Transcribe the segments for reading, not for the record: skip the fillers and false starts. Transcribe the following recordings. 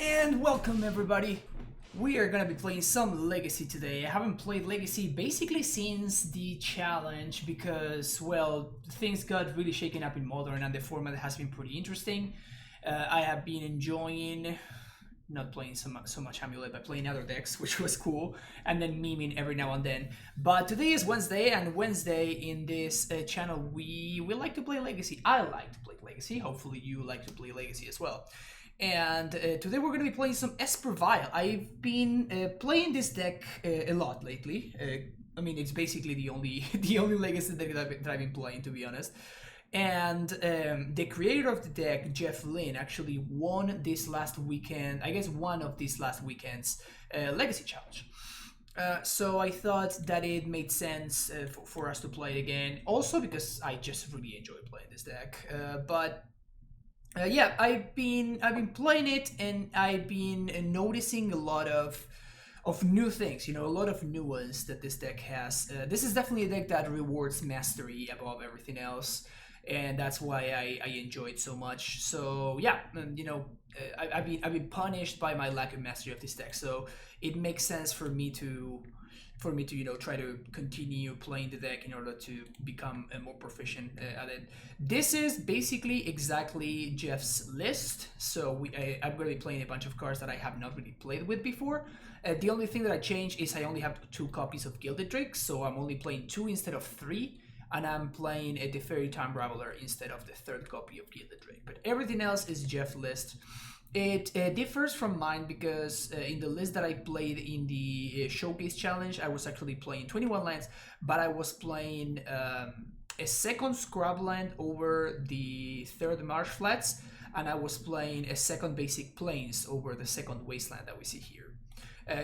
And welcome everybody. We are gonna be playing some Legacy today. I haven't played Legacy basically since the challenge because, well, things got really shaken up in Modern and the format has been pretty interesting. I have been enjoying not playing so much Amulet, but playing other decks, which was cool, and then memeing every now and then. But today is Wednesday, and Wednesday in this channel we like to play Legacy. I like to play Legacy. Hopefully you like to play Legacy as well. And today we're going to be playing some Esper Vial. I've been playing this deck a lot lately. I mean, it's basically the only Legacy deck that I've been playing, to be honest. And the creator of the deck, Jeff Lynn, actually won this last weekend, I guess one of these last weekend's Legacy Challenge. So I thought that it made sense for us to play it again. Also because I just really enjoy playing this deck. Yeah, I've been playing it, and I've been noticing a lot of new things. You know, a lot of nuance that this deck has. This is definitely a deck that rewards mastery above everything else, and that's why I enjoy it so much. So yeah, you know, I've been punished by my lack of mastery of this deck. So it makes sense for me to you know, try to continue playing the deck in order to become more proficient at it. This is basically exactly Jeff's list, so I'm going to be playing a bunch of cards that I have not really played with before. The only thing that I changed is I only have 2 copies of Gilded Drake, so I'm only playing 2 instead of 3, and I'm playing the Fairy Time Raveler instead of the 3rd copy of Gilded Drake. But everything else is Jeff's list. It differs from mine because in the list that I played in the Showcase Challenge, I was actually playing 21 lands, but I was playing a 2nd Scrub land over the 3rd Marsh Flats, and I was playing a 2nd Basic Plains over the 2nd Wasteland that we see here.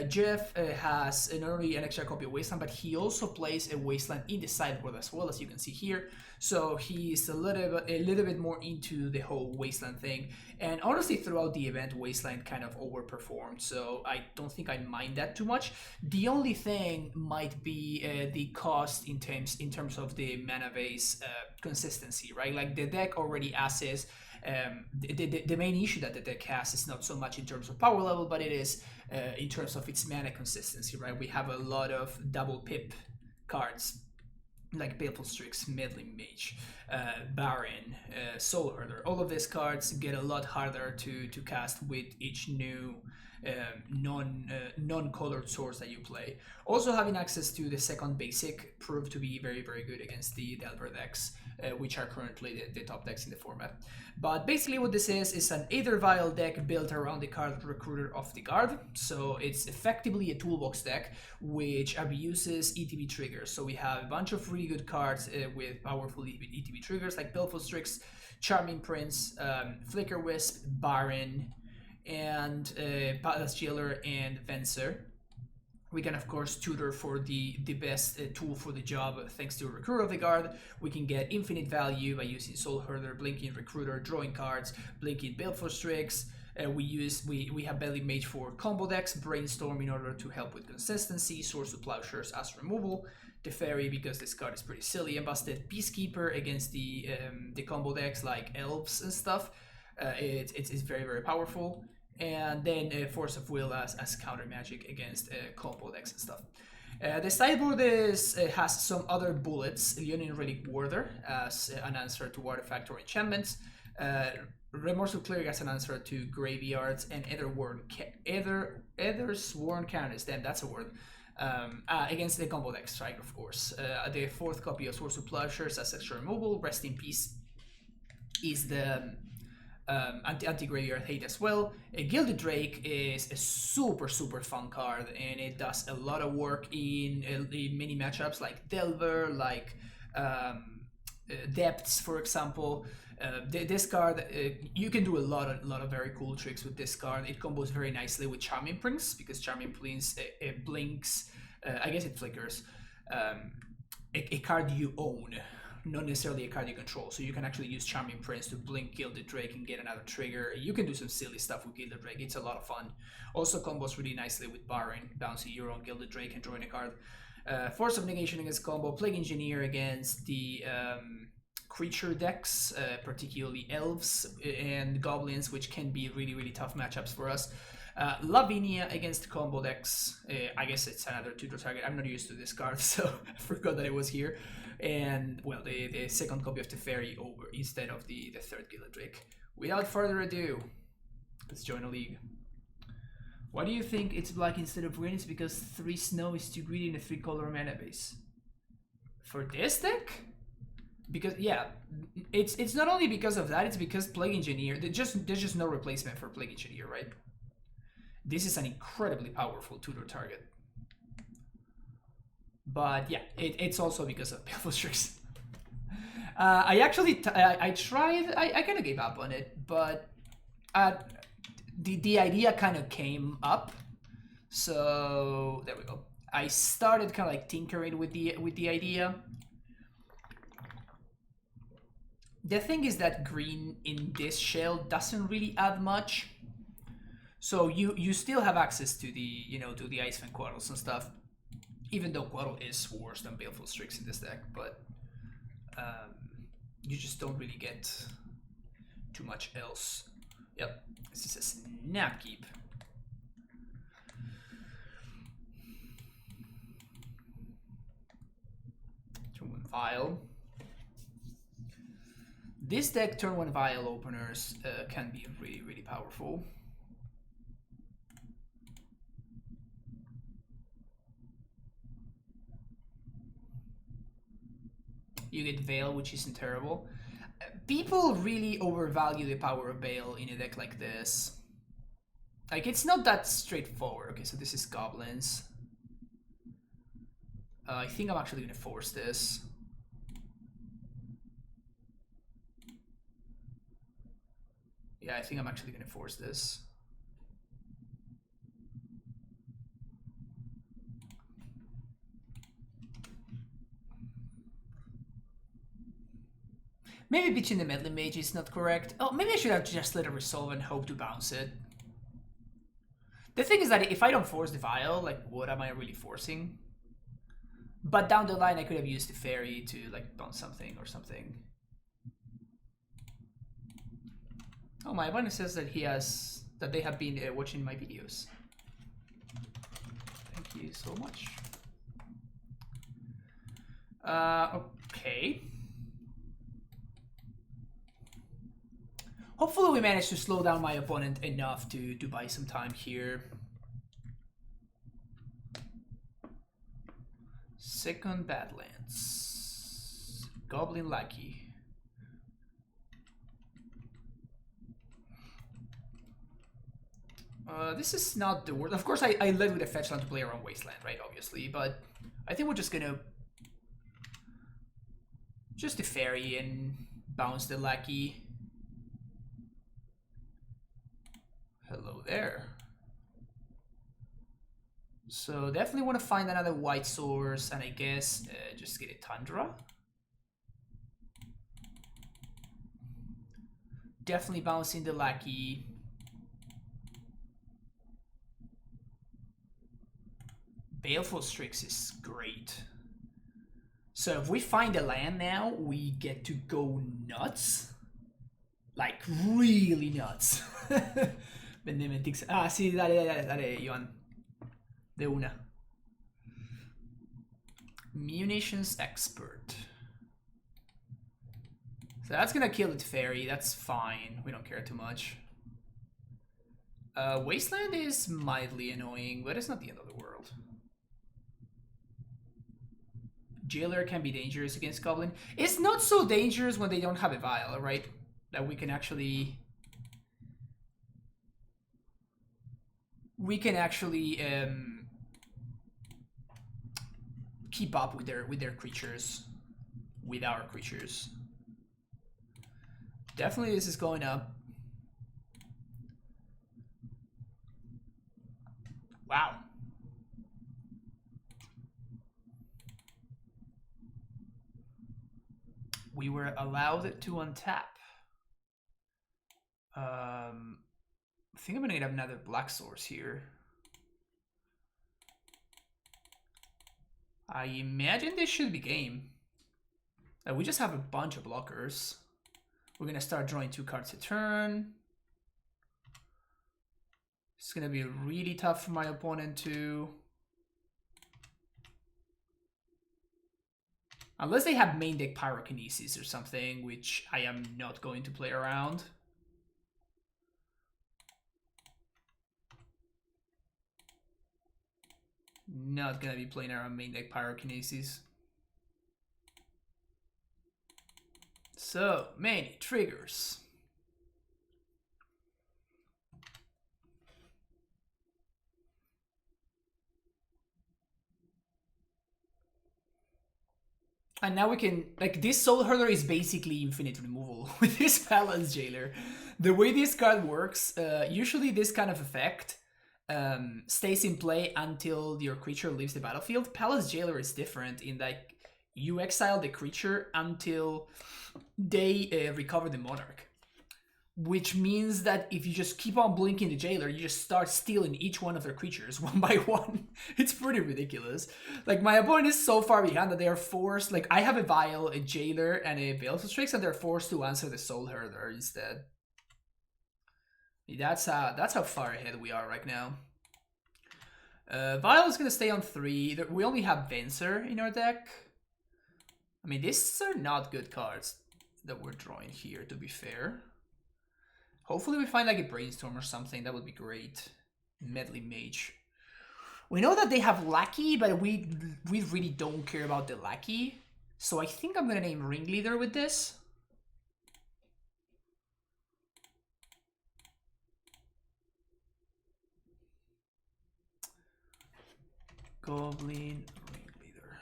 Jeff has not only an extra copy of Wasteland, but he also plays a Wasteland in the sideboard as well, as you can see here. So he's a little bit more into the whole Wasteland thing. And honestly, throughout the event, Wasteland kind of overperformed, so I don't think I mind that too much. The only thing might be the cost in terms of the mana base consistency, right? Like the deck already asks. The main issue that the deck has is not so much in terms of power level, but it is in terms of its mana consistency, right? We have a lot of double pip cards like Baleful Strix, Meddling Mage, Baron, Soul Herder. All of these cards get a lot harder to cast with each new non-colored source that you play. Also, having access to the 2nd Basic proved to be very, very good against the Delver decks, which are currently the top decks in the format. But basically what this is an Aether Vial deck built around the card Recruiter of the Guard. So it's effectively a toolbox deck which abuses ETB triggers. So we have a bunch of really good cards with powerful ETB triggers like Baleful Strix, Charming Prince, Flicker Wisp, Baron, and Palace Jailer and Venser. We can of course tutor for the best tool for the job thanks to Recruiter of the Guard. We can get infinite value by using Soul Herder, Blinking Recruiter, drawing cards, Blinking Baleful Strix. We have Belly Mage for combo decks, Brainstorm in order to help with consistency, Source of Plowshares as removal, Teferi because this card is pretty silly, and Busted Peacekeeper against the combo decks like Elves and stuff. It's very, very powerful. And then Force of Will as counter magic against combo decks and stuff. The sideboard has some other bullets. Leonin Relic Warder as an answer to artifact or enchantments. Remorseful Cleric as an answer to graveyards, and Ethersworn Canonist, damn, that's a word, against the combo decks, right, of course. The 4th copy of Source of Plowshares as extra removal. Rest in Peace is the anti-graveyard hate as well. Gilded Drake is a super fun card, and it does a lot of work in many matchups like Delver, like Depths, for example. This card, you can do a lot of very cool tricks with this card. It combos very nicely with Charming Prince because Charming Prince it blinks. I guess it flickers a card you own, not necessarily a card you control. So you can actually use Charming Prince to blink Gilded Drake and get another trigger. You can do some silly stuff with Gilded Drake. It's a lot of fun. Also combos really nicely with Baron, bouncing your own Gilded Drake and drawing a card. Force of Negation against combo, Plague Engineer against the creature decks, particularly elves and goblins, which can be really, really tough matchups for us. Lavinia against combo decks. I guess it's another tutor target. I'm not used to this card, so I forgot that it was here. And, well, the second copy of the Fairy over instead of the third Gilded Drake. Without further ado, let's join a league. Why do you think it's black instead of green? It's because 3 snow is too greedy in a 3-color mana base. For this deck? Because, yeah, it's not only because of that, it's because Plague Engineer, there's just no replacement for Plague Engineer, right? This is an incredibly powerful tutor target. But yeah, it's also because of Baleful Strix. I actually, I tried, I kind of gave up on it, but the idea kind of came up. So there we go. I started kind of like tinkering with the idea. The thing is that green in this shell doesn't really add much. So you still have access to the, you know, to the Iceman Quarrels and stuff. Even though Quarrel is worse than Baleful Strix in this deck, but you just don't really get too much else. Yep, this is a Snapkeep. Turn 1 Vial. This deck, turn 1 Vial openers can be really, really powerful. You get Veil, which isn't terrible. People really overvalue the power of Veil in a deck like this. Like, it's not that straightforward. Okay, so this is Goblins. I think I'm actually going to force this. Yeah, I think I'm actually going to force this. Maybe pitching the Meddling Mage is not correct. Oh, maybe I should have just let it resolve and hope to bounce it. The thing is that if I don't force the Vial, like, what am I really forcing? But down the line, I could have used the Fairy to, like, bounce something or something. Oh, my opponent says that they have been watching my videos. Thank you so much. Okay. Hopefully we manage to slow down my opponent enough to buy some time here. Second Badlands. Goblin Lackey. This is not the worst. Of course, I led with a fetch land to play around Wasteland, right? Obviously, but I think we're just gonna just a Fairy and bounce the Lackey. Hello there. So definitely want to find another white source, and I guess just get a Tundra. Definitely bouncing the Lackey. Baleful Strix is great. So if we find a land now, we get to go nuts. Like, really nuts. Benemetics. Ah, sí, dale, Johan. De una. Munitions Expert. So that's gonna kill the Fairy. That's fine. We don't care too much. Wasteland is mildly annoying, but it's not the end of the world. Jailer can be dangerous against Goblin. It's not so dangerous when they don't have a Vial, right? That we can actually... keep up with their creatures, with our creatures. Definitely this is going up. Wow. We were allowed to untap. I think I'm gonna get another black source here. I imagine this should be game. We just have a bunch of blockers. We're gonna start drawing 2 cards a turn. It's gonna be really tough for my opponent to... Unless they have main deck Pyrokinesis or something, which I am not going to play around. Not gonna be playing around main deck Pyrokinesis. So, many triggers. And now we can, like, this Soul Hurler is basically infinite removal with this Palace Jailer. The way this card works, usually this kind of effect stays in play until your creature leaves the battlefield. Palace Jailer is different in that you exile the creature until they recover the Monarch. Which means that if you just keep on blinking the Jailer, you just start stealing each one of their creatures one by one. It's pretty ridiculous. Like, my opponent is so far behind that they are forced... Like, I have a Vial, a Jailer, and a Baleful Strix, and they're forced to answer the Soul Hurler instead. That's how far ahead we are right now. Vial is going to stay on 3. We only have Venser in our deck. I mean, these are not good cards that we're drawing here, to be fair. Hopefully we find like a Brainstorm or something. That would be great. Medley Mage. We know that they have Lackey, but we really don't care about the Lackey. So I think I'm going to name Ringleader with this. Goblin Ringleader.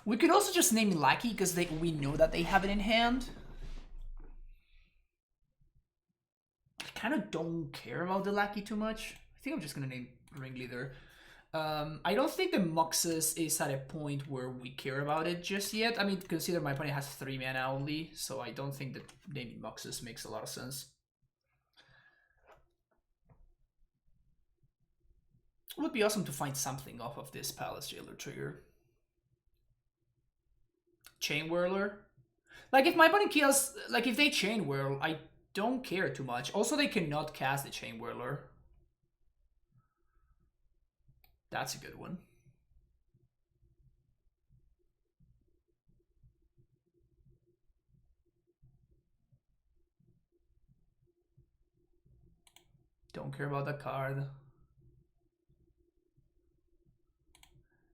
We could also just name Lackey because we know that they have it in hand. I kind of don't care about the Lackey too much. I think I'm just going to name Ringleader. I don't think the Muxus is at a point where we care about it just yet. I mean, consider my opponent has 3 mana only, so I don't think that naming Muxus makes a lot of sense. It would be awesome to find something off of this Palace Jailer trigger. Chain Whirler. Like, if my opponent kills... Like, if they Chain Whirl, I don't care too much. Also, they cannot cast the Chain Whirler. That's a good one. Don't care about that card.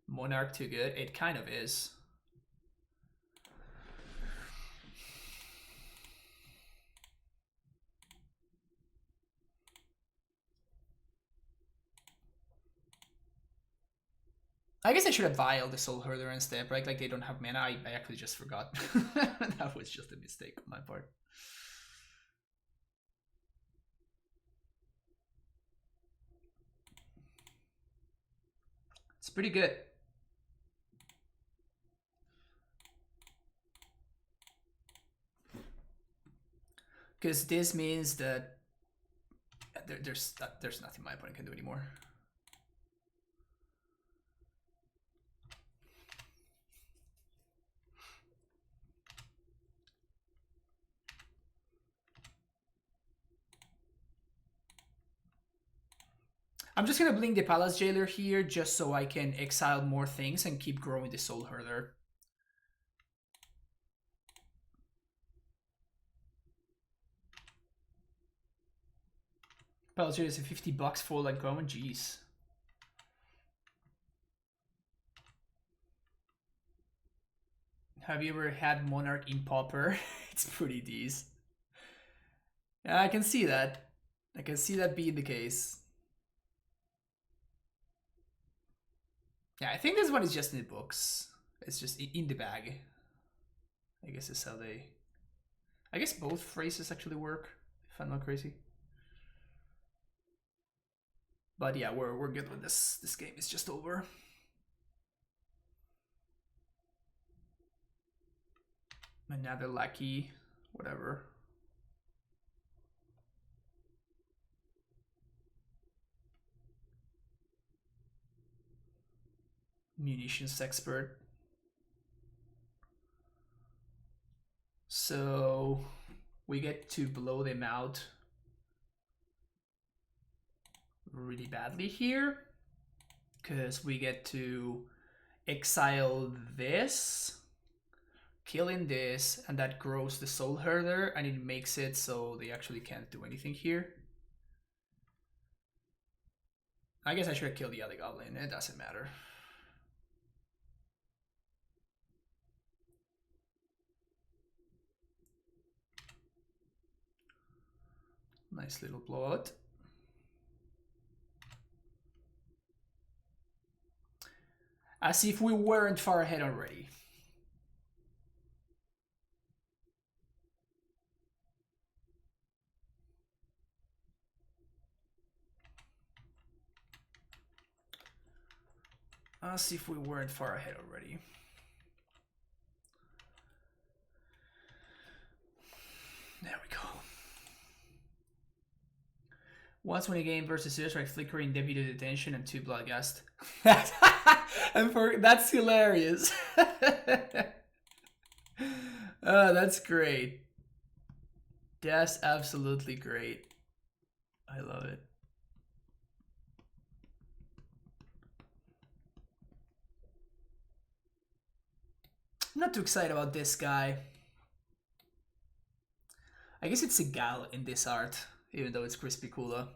Monarch too good? It kind of is. I guess I should have Vial the Soul Hurler instead, right? Like they don't have mana. I actually just forgot. That was just a mistake on my part. It's pretty good. Because this means that there's nothing my opponent can do anymore. I'm just gonna blink the Palace Jailer here just so I can exile more things and keep growing the Soul Hurler. Palace Jailer is a $50 full uncommon, jeez. Have you ever had Monarch in Pauper? It's pretty decent. Yeah, I can see that. I can see that being the case. Yeah, I think this one is just in the books. It's just in the bag. I guess is how they... I guess both phrases actually work, if I'm not crazy. But yeah, we're good with this. This game is just over. Another Lackey, whatever. Munitions Expert. So we get to blow them out really badly here, because we get to exile this, killing this, and that grows the Soul Herder, and it makes it so they actually can't do anything here. I guess I should kill the other goblin, it doesn't matter. Nice little blowout. As if we weren't far ahead already. As if we weren't far ahead already. There we go. Once when a game versus zero, like flickering deputy detention and 2 bloodgast. That's hilarious. Oh, that's great. That's absolutely great. I love it. I'm not too excited about this guy. I guess it's a gal in this art, even though it's Crispy Kula.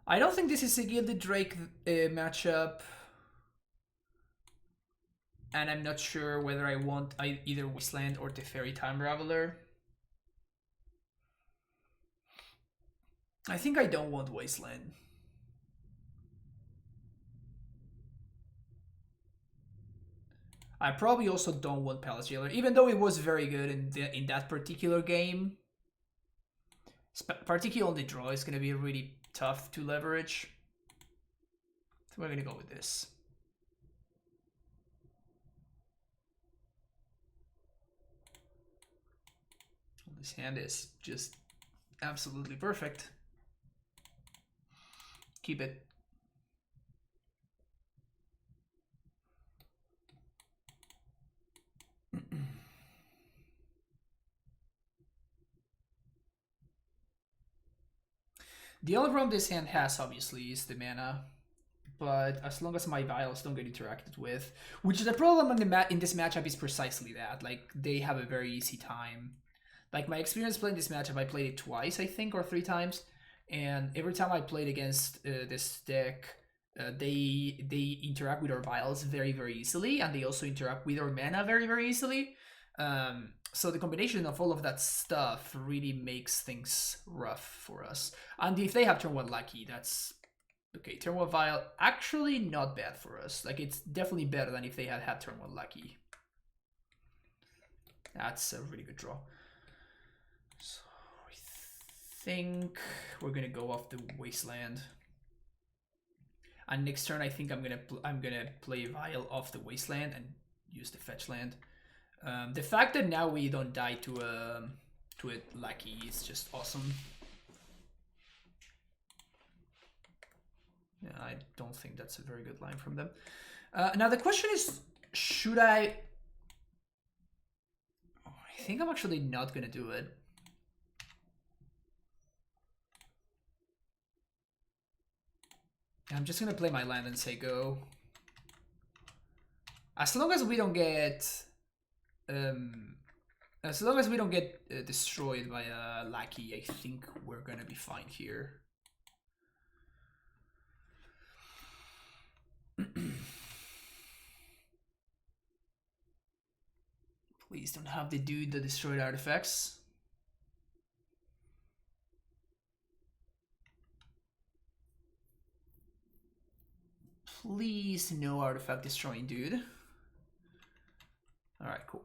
I don't think this is a Gilded Drake matchup. And I'm not sure whether I want either Wasteland or Teferi Time Raveler. I think I don't want Wasteland. I probably also don't want Palace Jailer, even though it was very good in that particular game. Particularly on the draw, it's going to be really tough to leverage. So we're going to go with this. This hand is just absolutely perfect. Keep it. The only problem this hand has, obviously, is the mana. But as long as my vials don't get interacted with, which is the problem in this matchup is precisely that. Like, they have a very easy time. Like, my experience playing this matchup, I played it twice, I think, or 3 times. And every time I played against this deck, they interact with our vials very, very easily. And they also interact with our mana very, very easily. So the combination of all of that stuff really makes things rough for us. And if they have turn 1 Lucky, that's... Okay, turn 1 Vial, actually not bad for us. Like, it's definitely better than if they had turn 1 Lucky. That's a really good draw. So I think we're gonna go off the Wasteland. And next turn, I think I'm gonna play Vial off the Wasteland and use the fetch land. The fact that now we don't die to a Lucky is just awesome. Yeah, I don't think that's a very good line from them. Now the question is, should I... I think I'm actually not gonna do it. I'm just gonna play my land and say go. As long as we don't get... as long as we don't get destroyed by a Lackey, I think we're gonna be fine here. Please don't have the dude that destroyed artifacts. Please no artifact destroying dude. Alright, cool.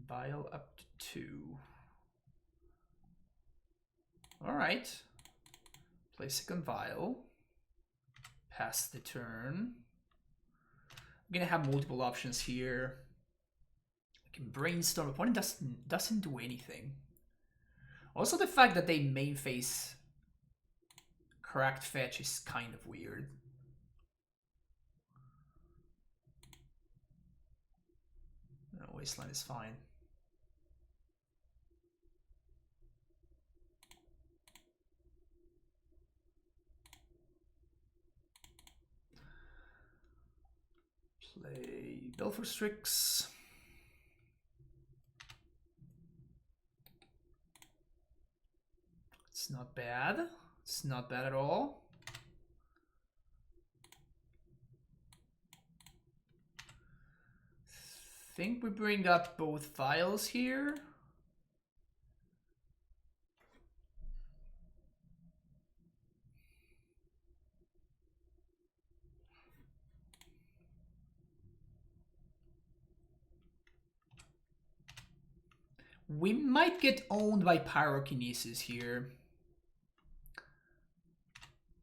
Vial up to 2. Alright. Play second vial. Pass the turn. I'm gonna have multiple options here. I can brainstorm. Opponent doesn't do anything. Also, the fact that they main face Cracked Fetch is kind of weird. No, Wasteland is fine. Play Belfer Strix. It's not bad. It's not bad at all. Think we bring up both files here. We might get owned by Pyrokinesis here.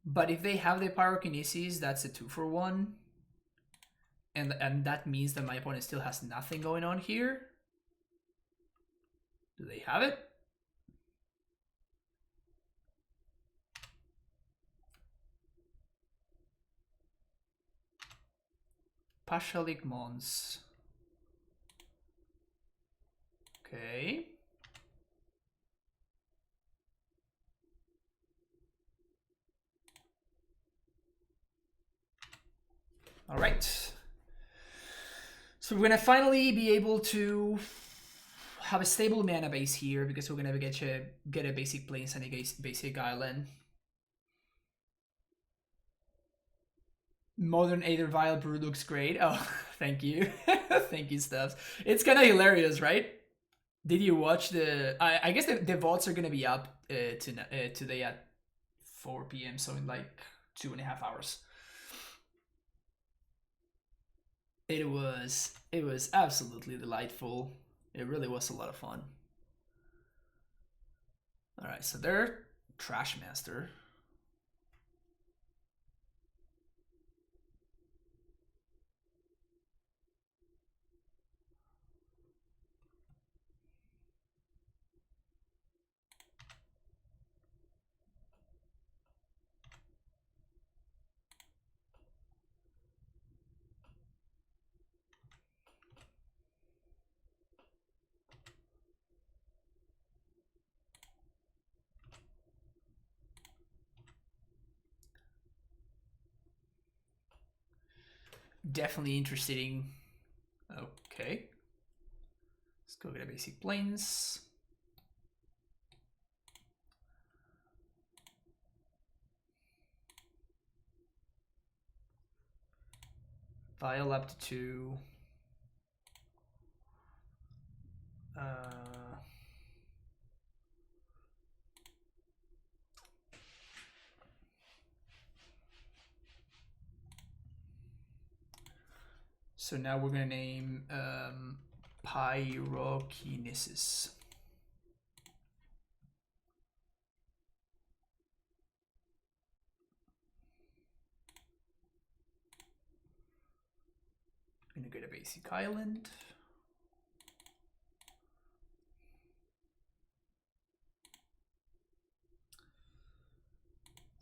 But if they have the Pyrokinesis, that's a 2-for-1. And that means that my opponent still has nothing going on here. Do they have it? Pashalik Mons. Okay. All right. So we're gonna finally be able to have a stable mana base here because we're gonna get a basic plains and a basic island. Modern Aether Vial brew looks great. Oh, thank you. Thank you, Stubbs. It's kind of hilarious, right? Did you watch the... I guess the VODs are going to be up today at 4 p.m. So in like 2.5 hours. It was absolutely delightful. It really was a lot of fun. All right, so they're Trash Master. Definitely interesting. Okay. Let's go get a basic plains. Vial up to 2. So now we're gonna name Pyrokinesis. Gonna get a basic island.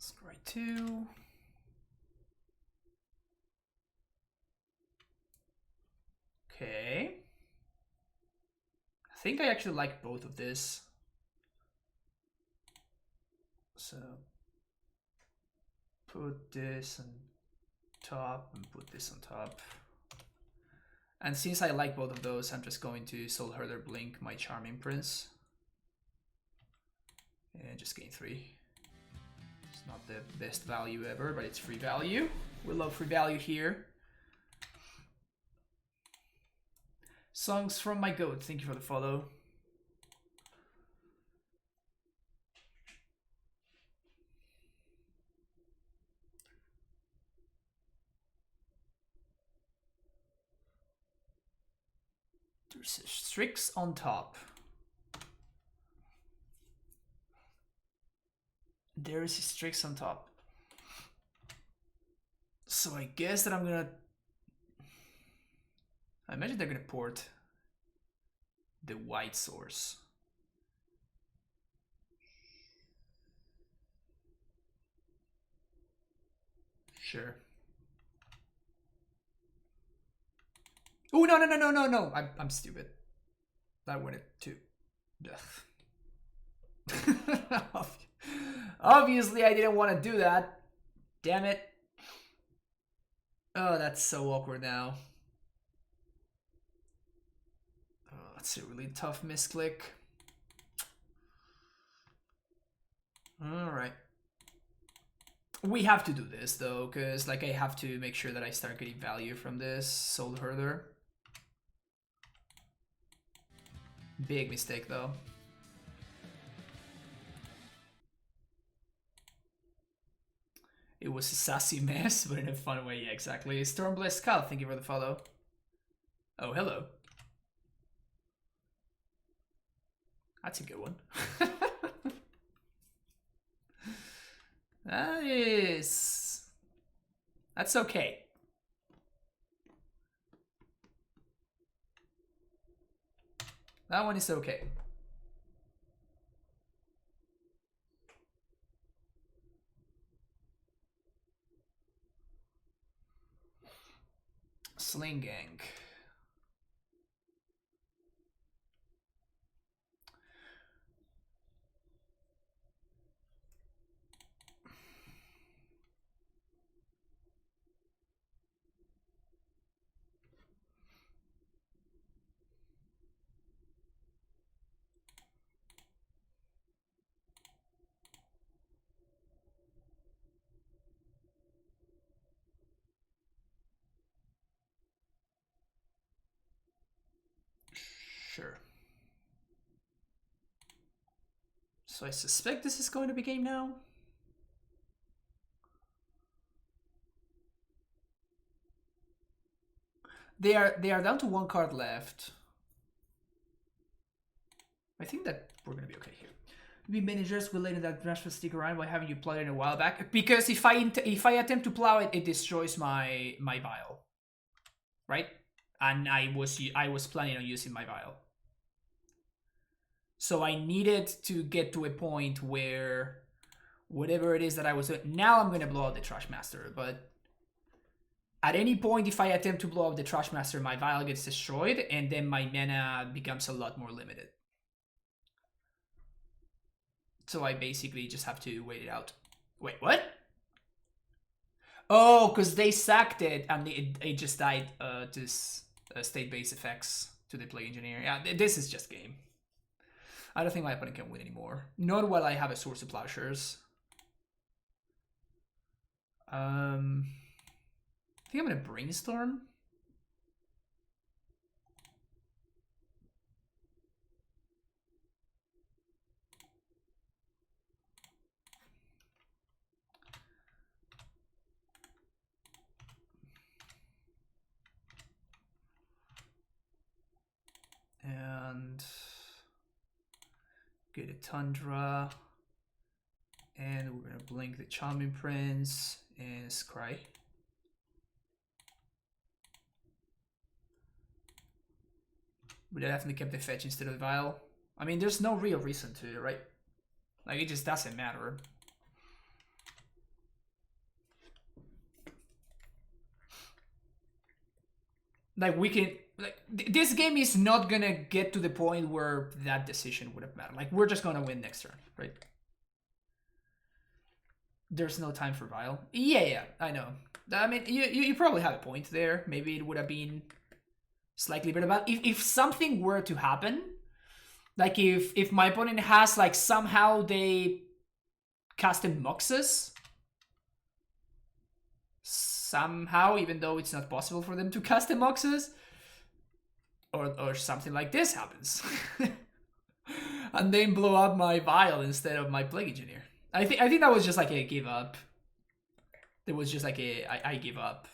Scry 2. Okay. I think I actually like both of this. So put this on top and put this on top. And since I like both of those, I'm just going to Soul Herder Blink my Charming Prince. And just gain 3. It's not the best value ever, but it's free value. We love free value here. Songs from my goat, thank you for the follow. There's a Strix on top. There is Strix on top. So I guess that I'm gonna... I imagine they're gonna port the white source. Sure. Oh, no. I'm stupid. I wanted to... Obviously, I didn't want to do that. Damn it. Oh, that's so awkward now. Oh, that's a really tough misclick. Alright. We have to do this, though, because like I have to make sure that I start getting value from this Soul Herder. Big mistake, though. It was a sassy mess, but in a fun way. Yeah, exactly. Stormblessed Skull, thank you for the follow. Oh, hello. That's a good one. That's okay. That one is okay. Sling Gang. Sure. So I suspect this is going to be game now. They are down to one card left. I think that we're gonna be okay here. Maybe managers will let that Rashford stick around by having you plow it a while back. Because if I attempt to plow it, it destroys my vial, right? And I was planning on using my vial. So I needed to get to a point where whatever it is that I was doing, now I'm gonna blow out the Trash Master, but at any point if I attempt to blow out the Trash Master, my vial gets destroyed and then my mana becomes a lot more limited. So I basically just have to wait it out. Wait, what? Oh, because they sacked it and it just died to state-based effects to the Plague Engineer. Yeah, this is just game. I don't think my opponent can win anymore. Not while I have a Source of Plowshares. I think I'm gonna Brainstorm. And get a Tundra. And we're gonna blink the Charming Prince and Scry. But I definitely kept the fetch instead of the vial. I mean, there's no real reason to, right? Like, it just doesn't matter. Like, we can... Like, this game is not gonna get to the point where that decision would have mattered. Like, we're just gonna win next turn, right? There's no time for vial. Yeah, I know. I mean, you probably have a point there. Maybe it would have been slightly better. But if something were to happen, like if my opponent has, like, somehow they custom Moxes, somehow, even though it's not possible for them to custom Moxes, or something like this happens, and then blow up my vial instead of my Plague Engineer. I think that was just like a give up. It was just like a I give up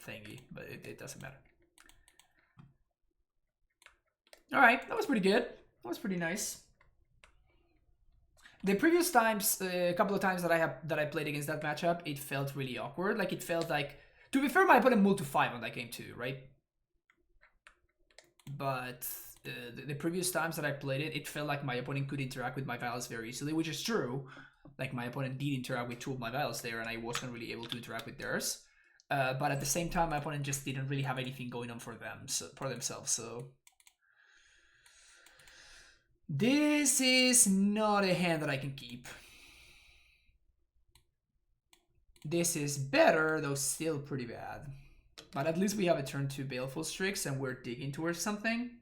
thingy, but it doesn't matter. All right, that was pretty good. That was pretty nice. The previous times, a couple of times that I played against that matchup, it felt really awkward. Like it felt like, to be fair, my opponent moved to 5 on that game too, right? But the previous times that I played it, it felt like my opponent could interact with my vials very easily, which is true. Like my opponent did interact with 2 of my vials there, and I wasn't really able to interact with theirs. But at the same time, my opponent just didn't really have anything going on for themselves. So this is not a hand that I can keep. This is better, though still pretty bad. But at least we have a turn 2 Baleful Strix and we're digging towards something.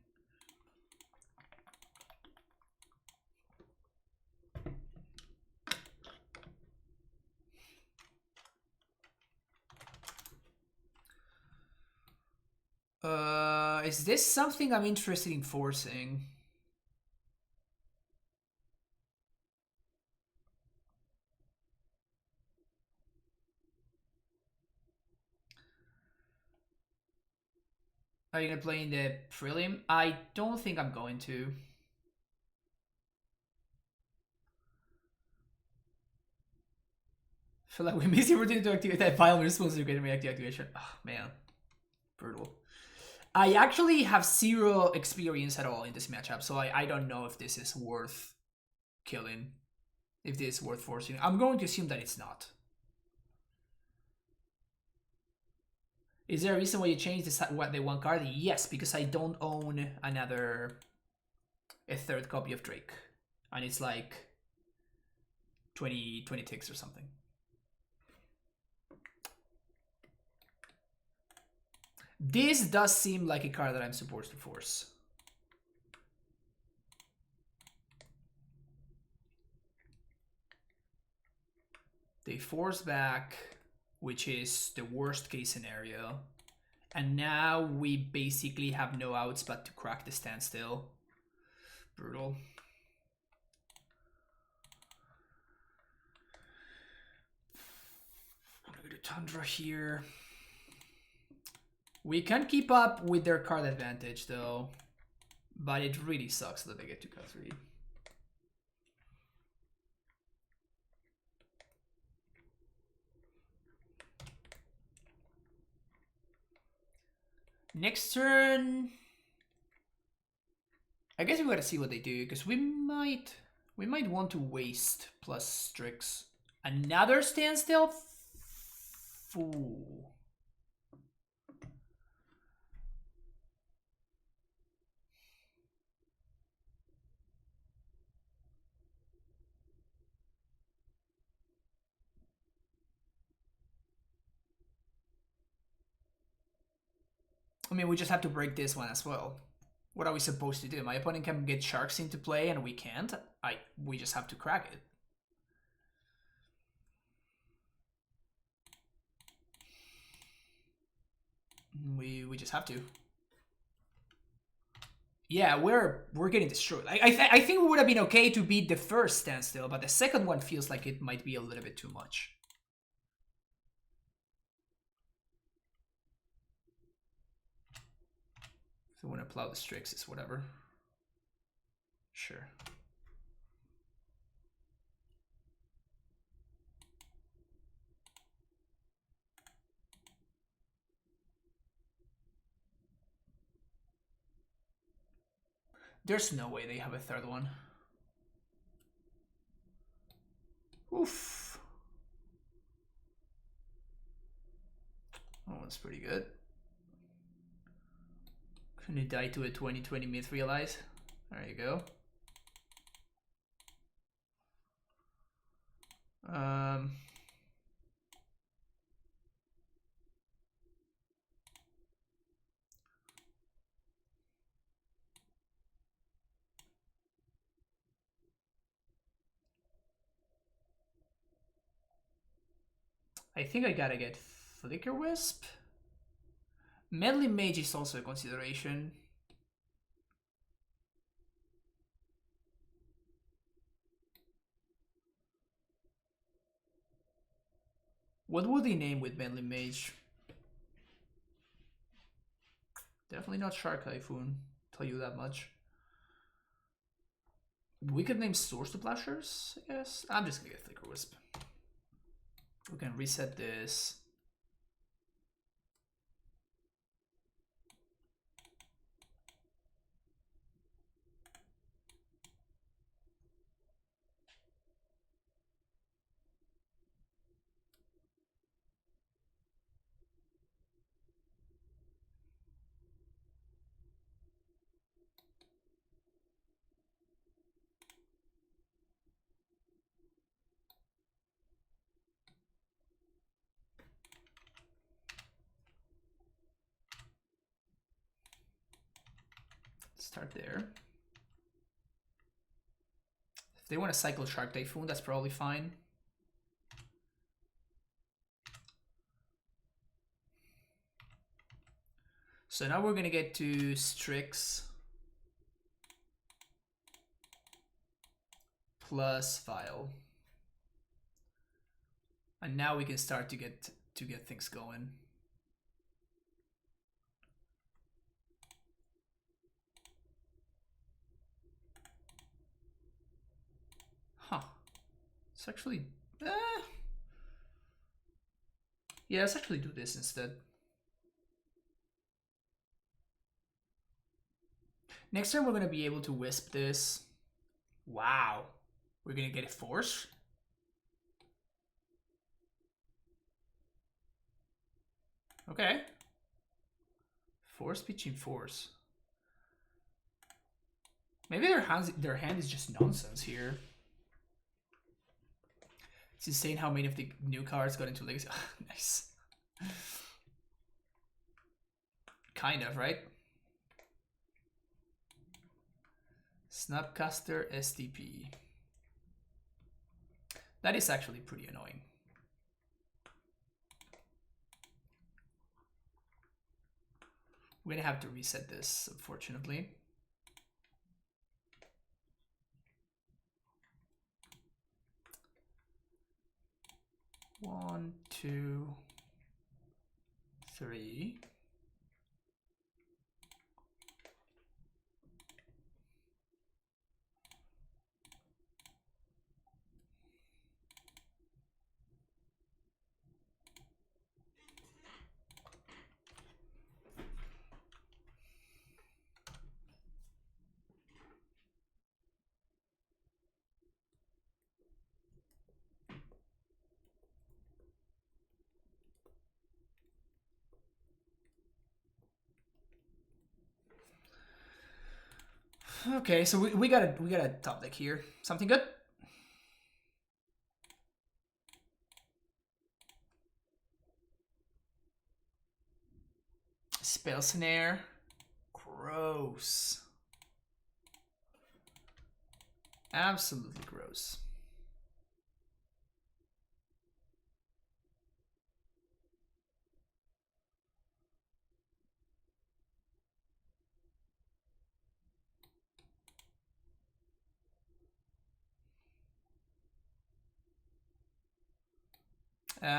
Is this something I'm interested in forcing? Are you gonna play in the prelim? I don't think I'm going to. I feel like we missed the opportunity to activate that vial response to get reactive activation. Oh man, brutal. I actually have 0 experience at all in this matchup, so I don't know if this is worth killing. If this is worth forcing. I'm going to assume that it's not. Is there a reason why you changed the 1 card? Yes, because I don't own a 3rd copy of Drake. And it's like 20 ticks or something. This does seem like a card that I'm supposed to force. They force back, which is the worst case scenario. And now we basically have no outs but to crack the standstill. Brutal. I'm gonna go to Tundra here. We can keep up with their card advantage though, but it really sucks that they get to cut 3. Next turn, I guess we gotta see what they do because we might want to waste plus Strix. Another standstill. Ooh. I mean, we just have to break this one as well. What are we supposed to do? My opponent can get sharks into play and we can't. We just have to crack it. We just have to. Yeah, we're getting destroyed. I think it would have been okay to beat the first standstill, but the second one feels like it might be a little bit too much. If we want to plow the Strix, it's whatever. Sure. There's no way they have a 3rd one. Oof. That one's pretty good. Gonna die to a 2020 myth realize. There you go. I think I gotta get Flicker Wisp. Meddling Mage is also a consideration. What would they name with Meddling Mage? Definitely not Shark Typhoon, tell you that much. We could name source to plowshares, I guess. I'm just gonna get Flicker Wisp. We can reset this. Start there. If they want to cycle Shark Typhoon, that's probably fine. So now we're gonna get to Strix plus Vial. And now we can start to get things going. Huh. Let's actually... yeah, let's actually do this instead. Next time we're going to be able to Wisp this. Wow. We're going to get a Force? Okay. Force pitching Force. Maybe their hand is just nonsense here. It's insane how many of the new cards got into Legacy. Nice. Kind of, right? Snapcaster SDP. That is actually pretty annoying. We're gonna have to reset this, unfortunately. One, two, three. Okay, so we got a top deck here. Something good? Spell Snare. Gross. Absolutely gross.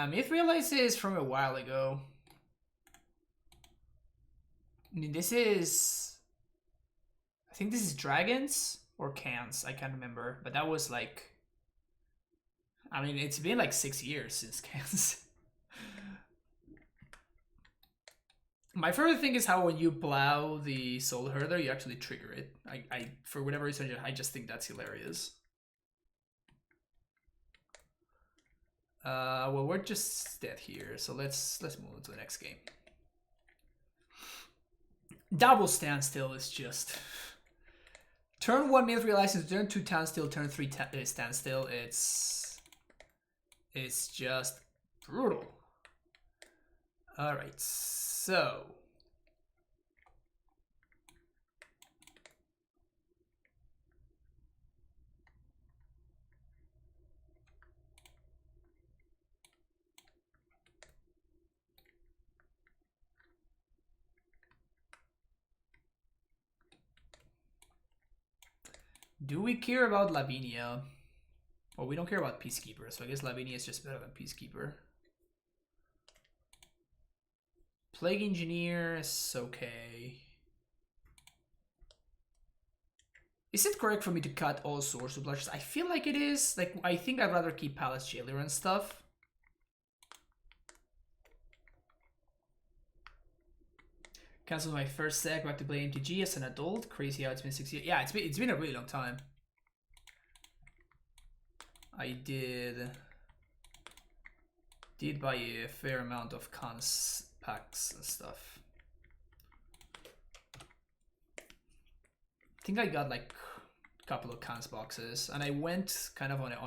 Myth is from a while ago. I mean, this is... I think this is Dragons or Cans. I can't remember. But that was like... I mean, it's been like 6 years since Cans. My favorite thing is how when you plow the Soul Herder, you actually trigger it. I for whatever reason, I just think that's hilarious. Well, we're just dead here, so let's move on to the next game. Double Standstill is just... Turn 1 Myth License, turn 2 Standstill, turn 3 Standstill. It's just brutal. Alright, so... Do we care about Lavinia? Well, we don't care about Peacekeeper, so I guess Lavinia is just better than Peacekeeper. Plague Engineer is okay. Is it correct for me to cut all Source of Blushes? I feel like it is. Like, I think I'd rather keep Palace Jailer and stuff. Cancelled my first sec, back to play MTG as an adult. Crazy how it's been 6 years. Yeah, it's been a really long time. I did buy a fair amount of cons packs and stuff. I think I got like a couple of cons boxes, and I went kind of on a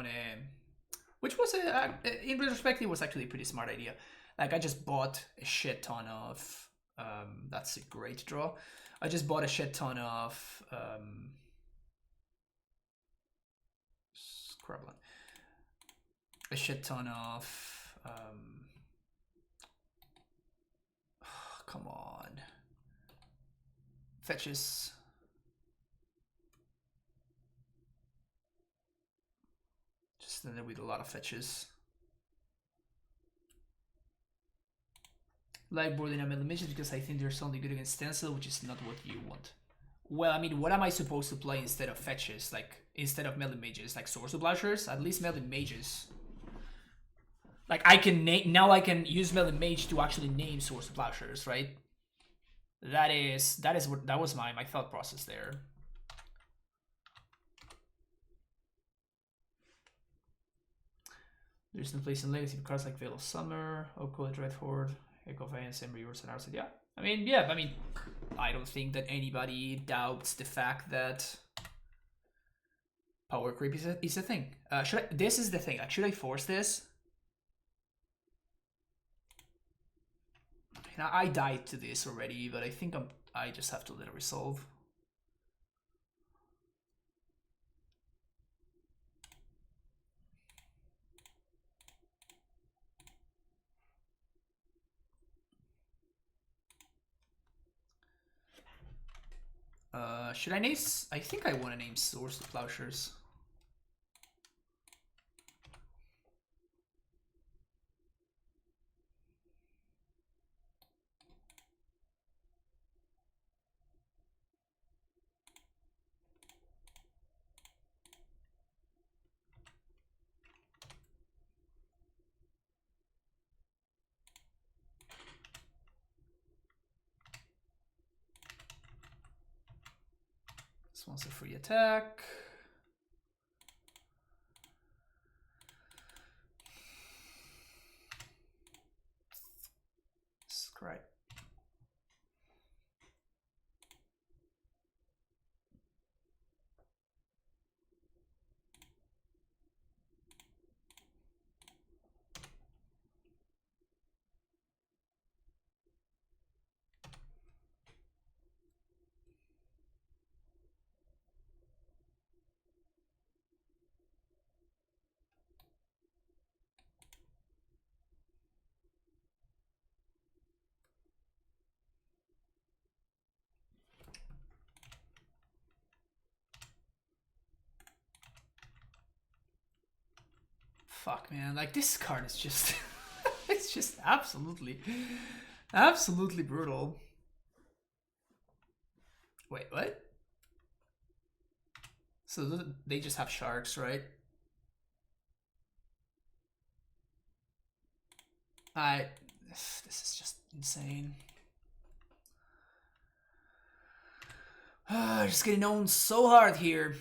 which was in retrospect, it was actually a pretty smart idea. Like, I just bought a shit ton of that's a great draw. I just bought a shit ton of Scrabble. A shit ton of come on, fetches. Just ended with a lot of fetches. Like boarding a Millimetres because I think they're only good against Stencil, which is not what you want. Well, I mean, what am I supposed to play instead of fetches? Like, instead of Melee Mages? Like Source of Blushers? At least Melee Mages. Like, I can name, now I can use Melee Mage to actually name Source of Blushers, right? That was my thought process there. There's no place in Legacy for cards like Veil of Summer, Oakwood, Dreadhorde, Echo of Vance, and Reverse and Arset. Yeah. I mean, I don't think that anybody doubts the fact that power creep is a thing. This is the thing. Like, should I force this? Now, I died to this already, but I think I just have to let it resolve. Should I name? I think I want to name Source of Plowshares. This one's a free attack. Scry. Fuck, man, like, this card is just it's just absolutely brutal. Wait, what? So they just have sharks, right? This is just insane. Just getting owned so hard here.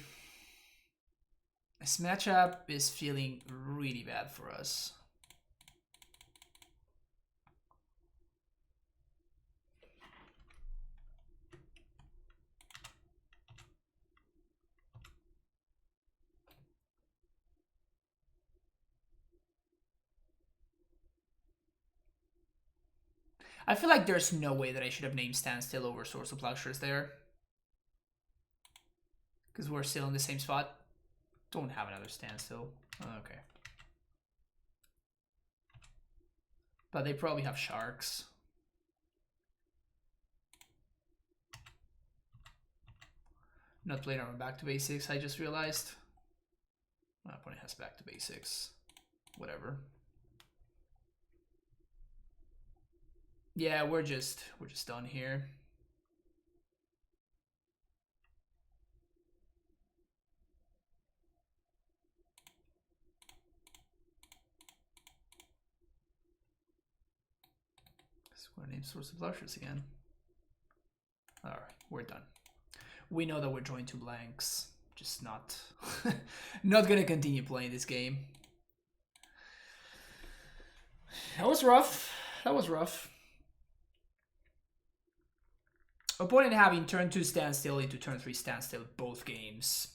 This matchup is feeling really bad for us. I feel like there's no way that I should have named Standstill over Source of Plowshares there. Because we're still in the same spot. Don't have another Standstill. Okay. But they probably have sharks. Not playing around back to basics, I just realized. My opponent has back to basics. Whatever. Yeah, we're just done here. Square name source of blushers again. Alright, we're done. We know that we're drawing 2 blanks. Just not not gonna continue playing this game. That was rough. That was rough. Opponent having turn 2 standstill into turn 3 standstill both games.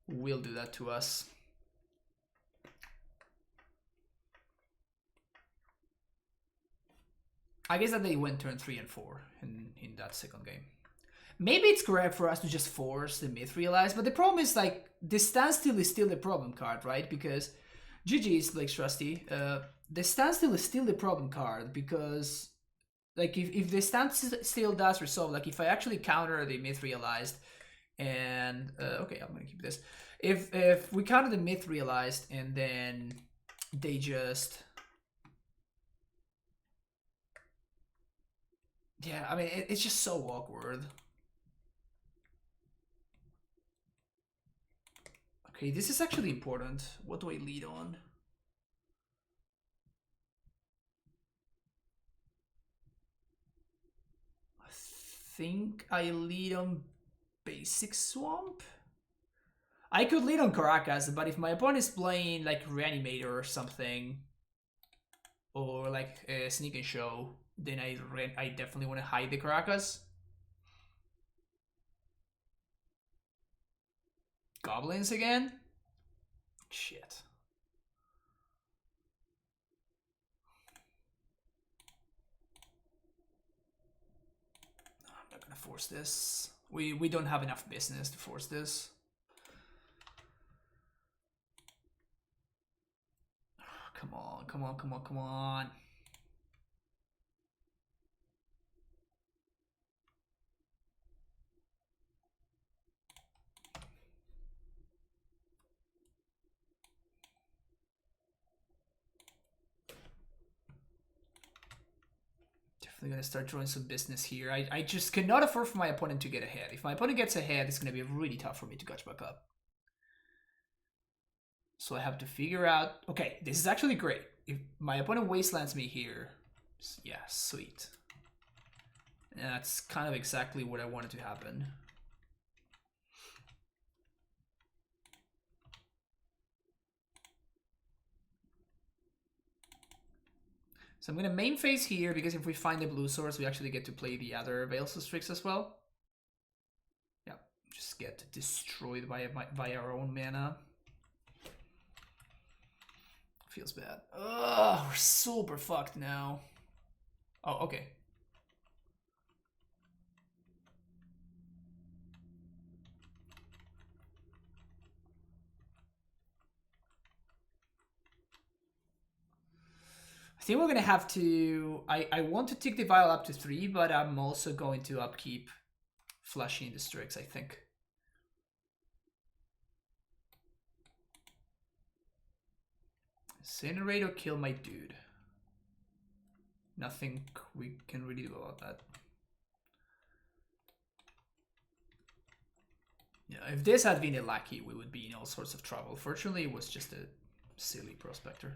Will do that to us. I guess that they went turn 3 and 4 in that second game. Maybe it's correct for us to just force the myth realize, but the problem is like the standstill is still the problem card, right? Because GG's Blake's Trusty. The standstill is still the problem card because like if the standstill does resolve, like if I actually counter the myth realized and okay, I'm gonna keep this. If we counter the myth realized and then they just yeah, I mean it's just so awkward. Okay, this is actually important. What do I lead on? I think I lead on Basic Swamp. I could lead on Caracas, but if my opponent is playing like Reanimator or something, or like a Sneak and Show, then I definitely want to hide the Caracas. Goblins again? Shit. No, I'm not gonna force this. We don't have enough business to force this. Come on, come on, come on, come on. Definitely gonna start drawing some business here. I just cannot afford for my opponent to get ahead. If my opponent gets ahead, it's gonna be really tough for me to catch back up. So I have to figure out... Okay, this is actually great. If my opponent wastelands me here... Yeah, sweet. And that's kind of exactly what I wanted to happen. So I'm going to main phase here, because if we find the blue source, we actually get to play the other Veils of Strix as well. Yeah, just get destroyed by our own mana. Feels bad. Ugh, we're super fucked now. Oh, okay. I think we're gonna have to... I want to take the vial up to 3, but I'm also going to upkeep flushing the Strix, I think. Incinerate or kill my dude. Nothing we can really do about that. Yeah, if this had been a lackey, we would be in all sorts of trouble. Fortunately, it was just a silly prospector.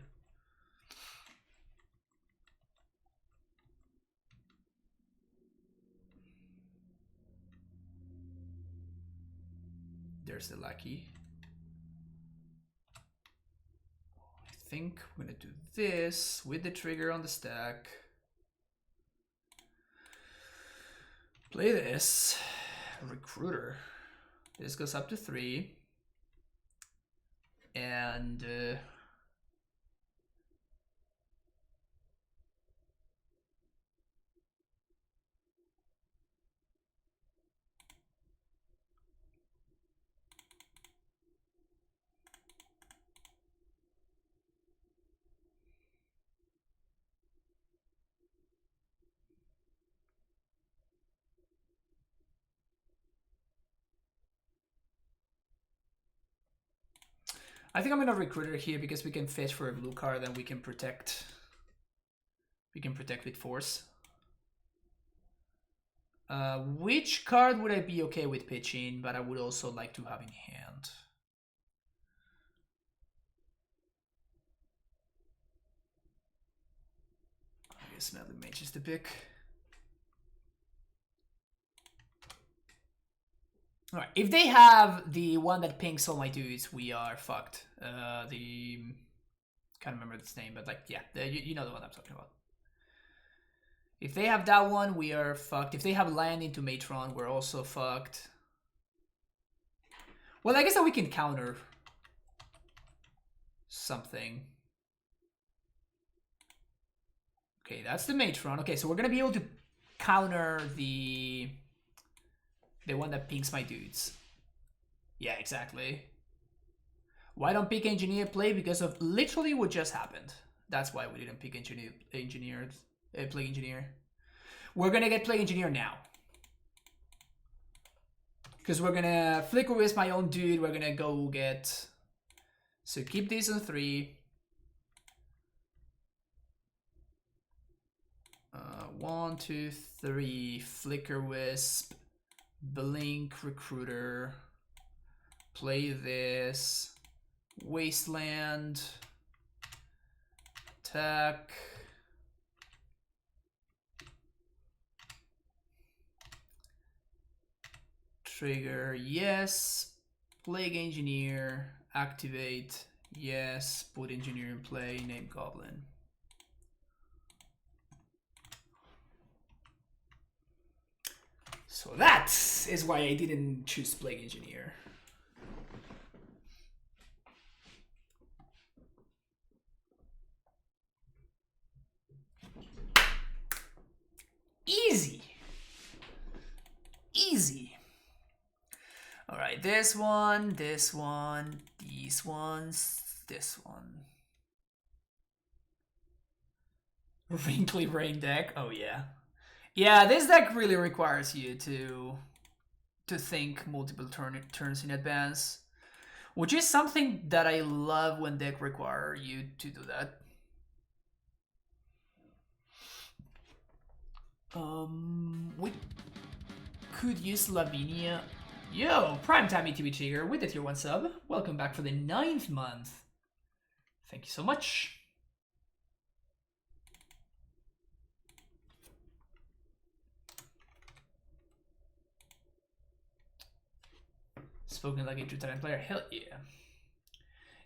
There's the lackey. I think we're gonna do this with the trigger on the stack. Play this. Recruiter. This goes up to 3. And I think I'm gonna recruiter here because we can fetch for a blue card and we can protect. We can protect with force. Which card would I be okay with pitching, but I would also like to have in hand? guess Melee Mage is the pick. Alright, if they have the one that pinks all my dudes, we are fucked. Can't remember its name, but like, yeah, you know the one I'm talking about. If they have that one, we are fucked. If they have land into Matron, we're also fucked. Well, I guess that we can counter something. Okay, that's the Matron. Okay, so we're gonna be able to counter the one that pinks my dudes. Yeah, exactly. Why don't pick engineer play? Because of literally what just happened. That's why we didn't pick plague engineer. We're gonna get plague engineer now. Because we're gonna flicker with my own dude. We're gonna go get. So keep these on 3. 1, 2, 3. Flicker Wisp. Blink Recruiter. Play this. Wasteland. Attack. Trigger, yes. Plague Engineer. Activate, yes. Put Engineer in play. Name Goblin. So that is why I didn't choose Plague Engineer. Easy. Easy. Alright, this one, these ones, this one. Wrinkly Brain deck, oh yeah. Yeah, this deck really requires you to think multiple turns in advance. Which is something that I love when deck require you to do that. We could use Lavinia. Yo, Primetime ETB Trigger with the tier 1 sub. Welcome back for the 9th month. Thank you so much. Spoken like a true talent player, hell yeah.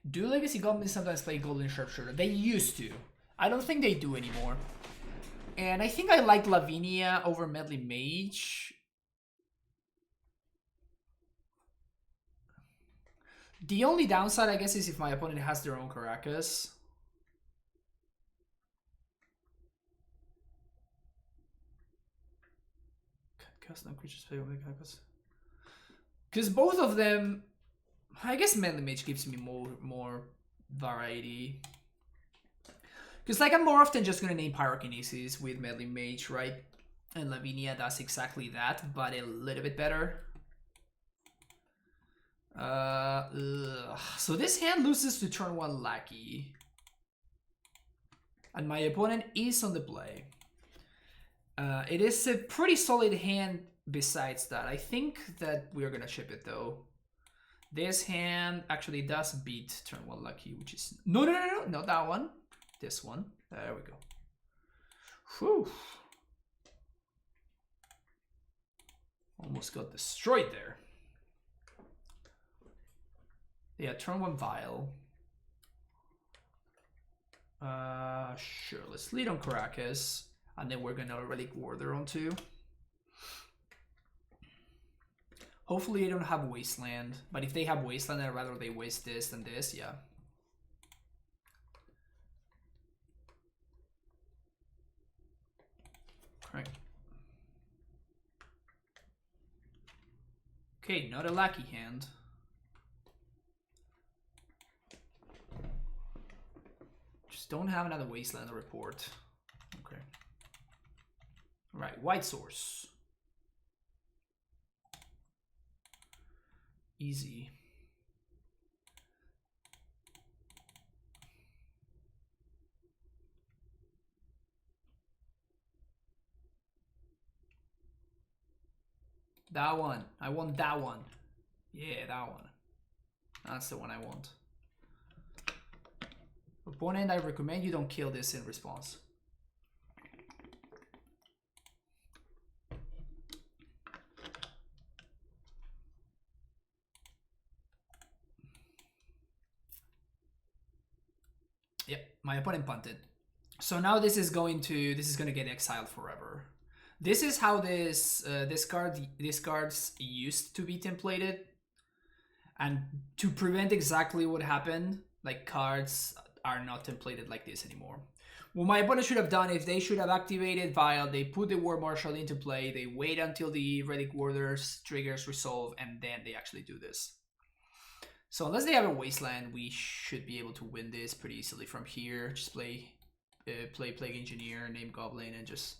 Do Legacy Goblins sometimes play Golden Sharpshooter? They used to. I don't think they do anymore. And I think I like Lavinia over Medley Mage. The only downside, I guess, is if my opponent has their own Caracas. Cast no creatures play with Caracas. Because both of them, I guess Medley Mage gives me more variety. Because like I'm more often just gonna name Pyrokinesis with Medley Mage, right? And Lavinia does exactly that, but a little bit better. So this hand loses to turn 1 Lackey. And my opponent is on the play. It is a pretty solid hand besides that. I think that we're gonna chip it though. This hand actually does beat turn 1 Lucky, which is... No, not that one. This one. There we go. Whew. Almost got destroyed there. Yeah, turn 1 Vial. Sure, let's lead on Caracas. And then we're gonna Relic Warder on 2. Hopefully they don't have Wasteland. But if they have Wasteland, I'd rather they waste this than this, yeah. Right. Okay, not a lucky hand. Just don't have another Wasteland to report. Okay. Right, White Source. Easy. That one. I want that one. Yeah, that one. That's the one I want. Opponent, I recommend you don't kill this in response. My opponent punted. So now this is gonna get exiled forever. This is how these cards used to be templated, and to prevent exactly what happened, like cards are not templated like this anymore. What my opponent should have done is they should have activated Vial, they put the War Marshal into play, they wait until the Relic Warder's triggers resolve, and then they actually do this. So unless they have a Wasteland, we should be able to win this pretty easily from here. Just play Plague Engineer, name Goblin, and just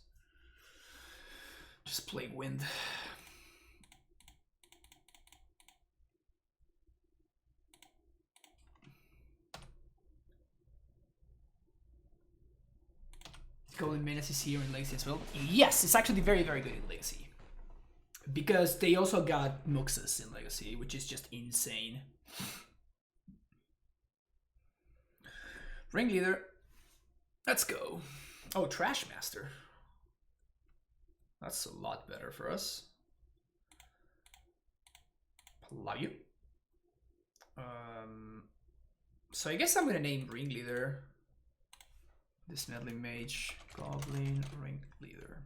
play Wind. Goblin Menace is here in Legacy as well. Yes, it's actually very, very good in Legacy. Because they also got Muxus in Legacy, which is just insane. Ringleader. Let's go. Oh, Trash Master. That's a lot better for us. Love you. So I guess I'm gonna name Ringleader. This Meddling Mage, Goblin, Ringleader.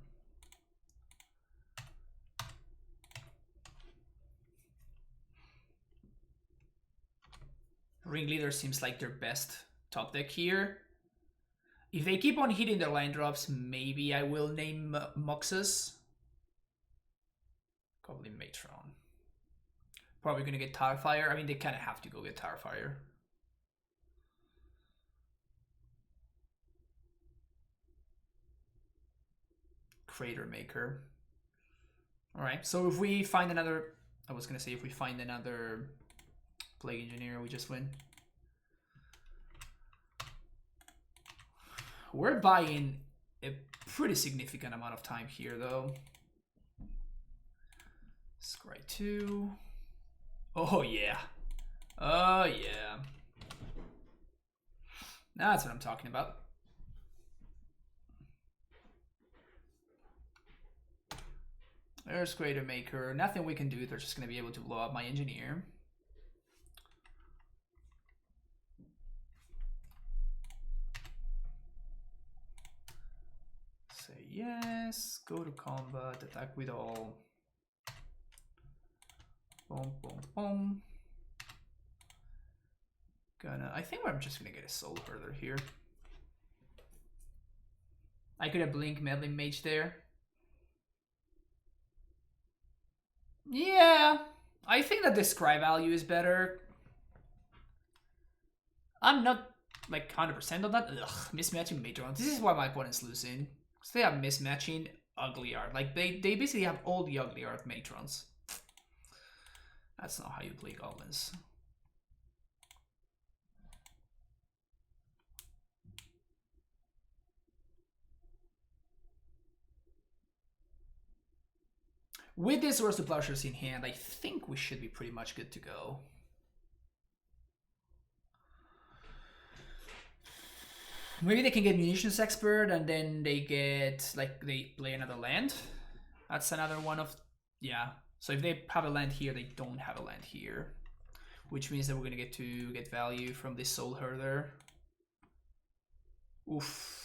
Ringleader seems like their best top deck here. If they keep on hitting their line drops, maybe I will name Muxus. Goblin Matron. Probably gonna get Tarfire. I mean, they kind of have to go get Tarfire. Crater Maker. Alright, so if we find another... I was gonna say if we find another Plague Engineer, we just win. We're buying a pretty significant amount of time here, though. Scry 2. Oh, yeah. Oh, yeah. That's what I'm talking about. There's Crater Maker. Nothing we can do. They're just going to be able to blow up my engineer. Say yes. Go to combat. Attack with all. Boom, boom, boom. I think I'm just gonna get a Soul Herder here. I could have Blink Meddling Mage there. Yeah, I think that the Scry value is better. I'm not like 100% on that. Ugh, mismatching Matrons. This is why my opponent's losing. Because they have mismatching ugly art. Like they basically have all the ugly art Matrons. That's not how you play Goblins. With this Source of Plowshares in hand, I think we should be pretty much good to go. Maybe they can get Munitions Expert and then they get, like, they play another land. That's another one of, yeah. So if they have a land here, they don't have a land here. Which means that we're gonna get value from this Soul Herder. Oof.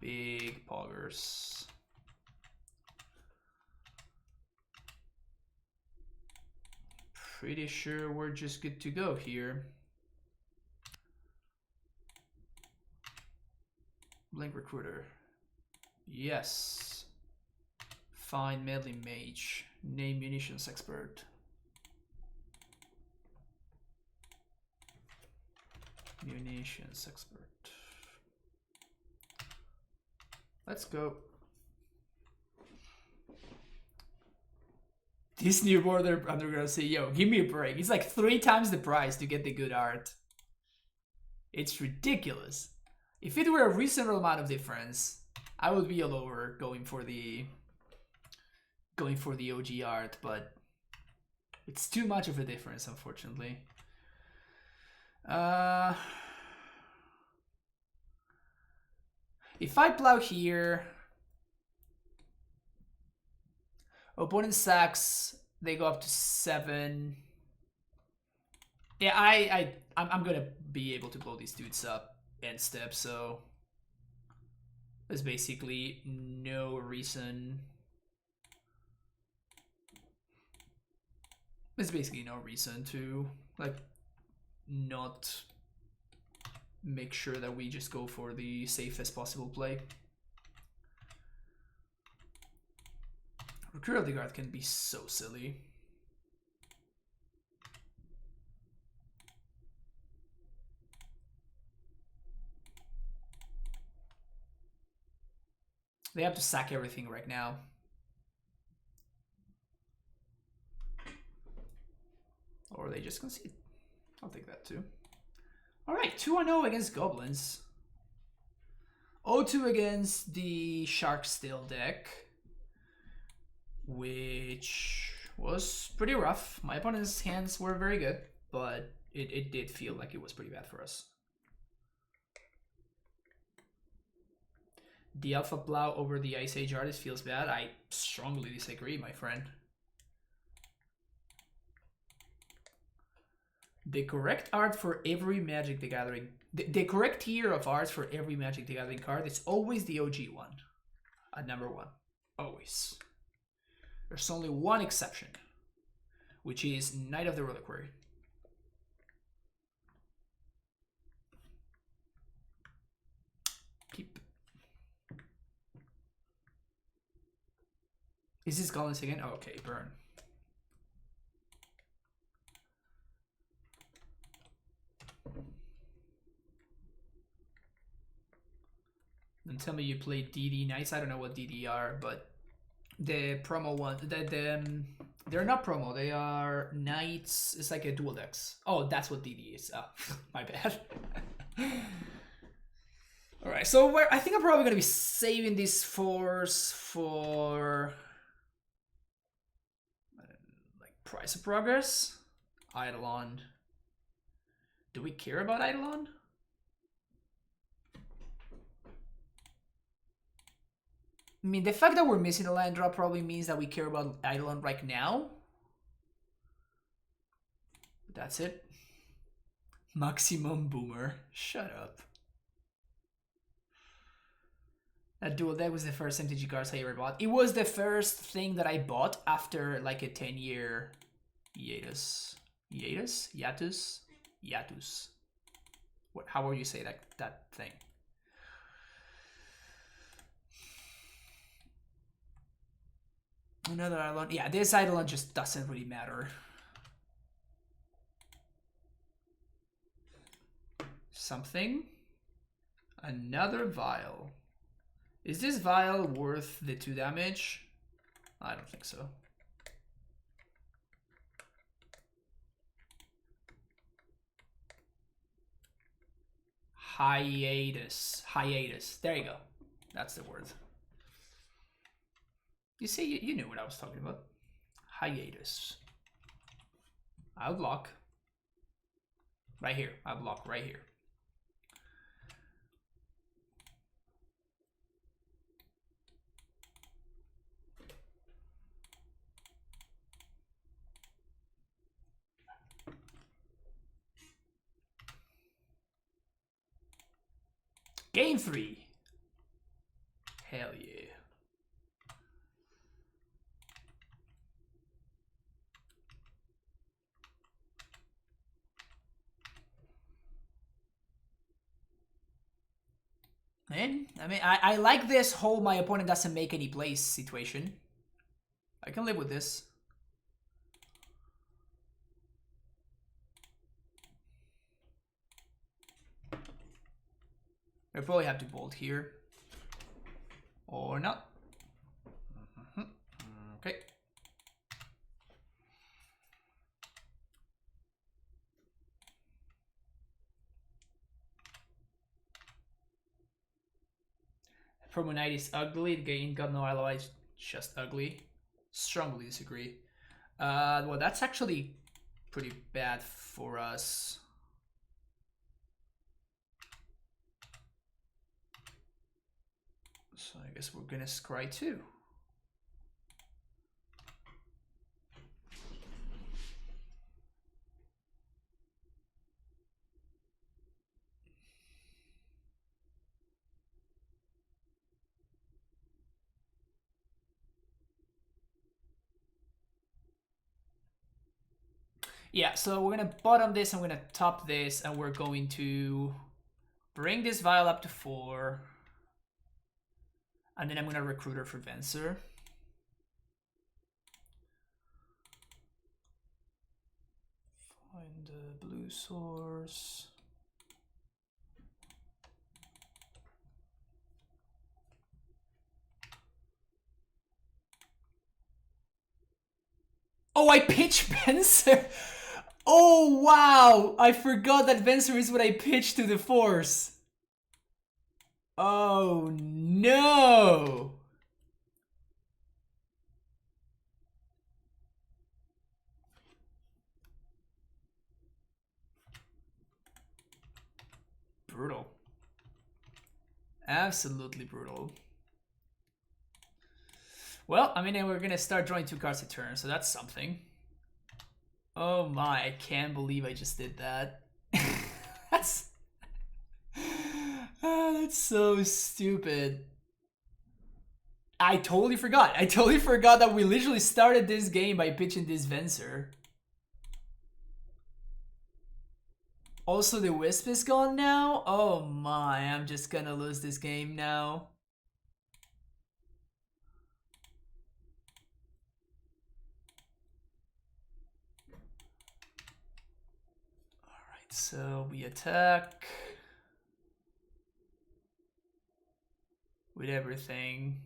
Big poggers. Pretty sure we're just good to go here. Blink Recruiter. Yes. Find Meddling Mage. Name Munitions Expert. Munitions Expert. Let's go. This new border underground CEO, give me a break. It's like 3 times the price to get the good art. It's ridiculous. If it were a reasonable amount of difference, I would be all over going for the OG art, but it's too much of a difference, unfortunately. If I plow here, opponent sacks, they go up to 7. Yeah, I'm gonna be able to blow these dudes up end step, so there's basically no reason. There's basically no reason to like not make sure that we just go for the safest possible play. Recruit of the Guard can be so silly. They have to sack everything right now. Or they just concede. I'll take that too. Alright, 2-0 against Goblins. 0-2 against the SharkStill deck, which was pretty rough. My opponent's hands were very good, but it did feel like it was pretty bad for us. The Alpha Plow over the Ice Age Artist feels bad. I strongly disagree, my friend. The correct art for every Magic the Gathering... The correct tier of arts for every Magic the Gathering card is always the OG one. At number 1. Always. There's only one exception, which is Knight of the Reliquary. Keep. Is this Goblins again? Oh, okay, burn. Don't tell me you play DD Knights. I don't know what DD are, but the promo one, they're not promo. They are Knights. It's like a dual decks. Oh, that's what DD is. Oh, my bad. All right, so I think I'm probably gonna be saving this force for like Price of Progress, Eidolon. Do we care about Eidolon? I mean, the fact that we're missing a land drop probably means that we care about Eidolon right now. But that's it. Maximum Boomer. Shut up. That dual deck was the first MTG cards I ever bought. It was the first thing that I bought after like a 10-year hiatus. Hiatus? What? How would you say that thing? Another Eidolon. Yeah, this Eidolon just doesn't really matter. Something. Another Vial. Is this Vial worth the 2 damage? I don't think so. Hiatus. There you go. That's the word. You see, you knew what I was talking about. Hiatus. I'll block. Right here. I'll block right here. Game 3. Hell yeah. Man, I mean, I like this whole my opponent doesn't make any plays situation. I can live with this. I probably have to bolt here. Or not. Okay. Promo Knight is ugly. The game got no ally, it's just ugly. Strongly disagree. Well, that's actually pretty bad for us. So I guess we're gonna scry too. Yeah, so we're gonna bottom this, and we're gonna top this, and we're going to bring this vial up to 4. And then I'm gonna recruit her for Venser. Find the blue source. Oh, I pitch Venser! Oh, wow! I forgot that Venser is what I pitched to the Force. Oh, no! Brutal. Absolutely brutal. Well, I mean, we're gonna start drawing 2 cards a turn, so that's something. Oh my, I can't believe I just did that. That's... that's so stupid. I totally forgot. I totally forgot that we literally started this game by pitching this Venser. Also, the Wisp is gone now? Oh my, I'm just gonna lose this game now. Alright, so we attack with everything.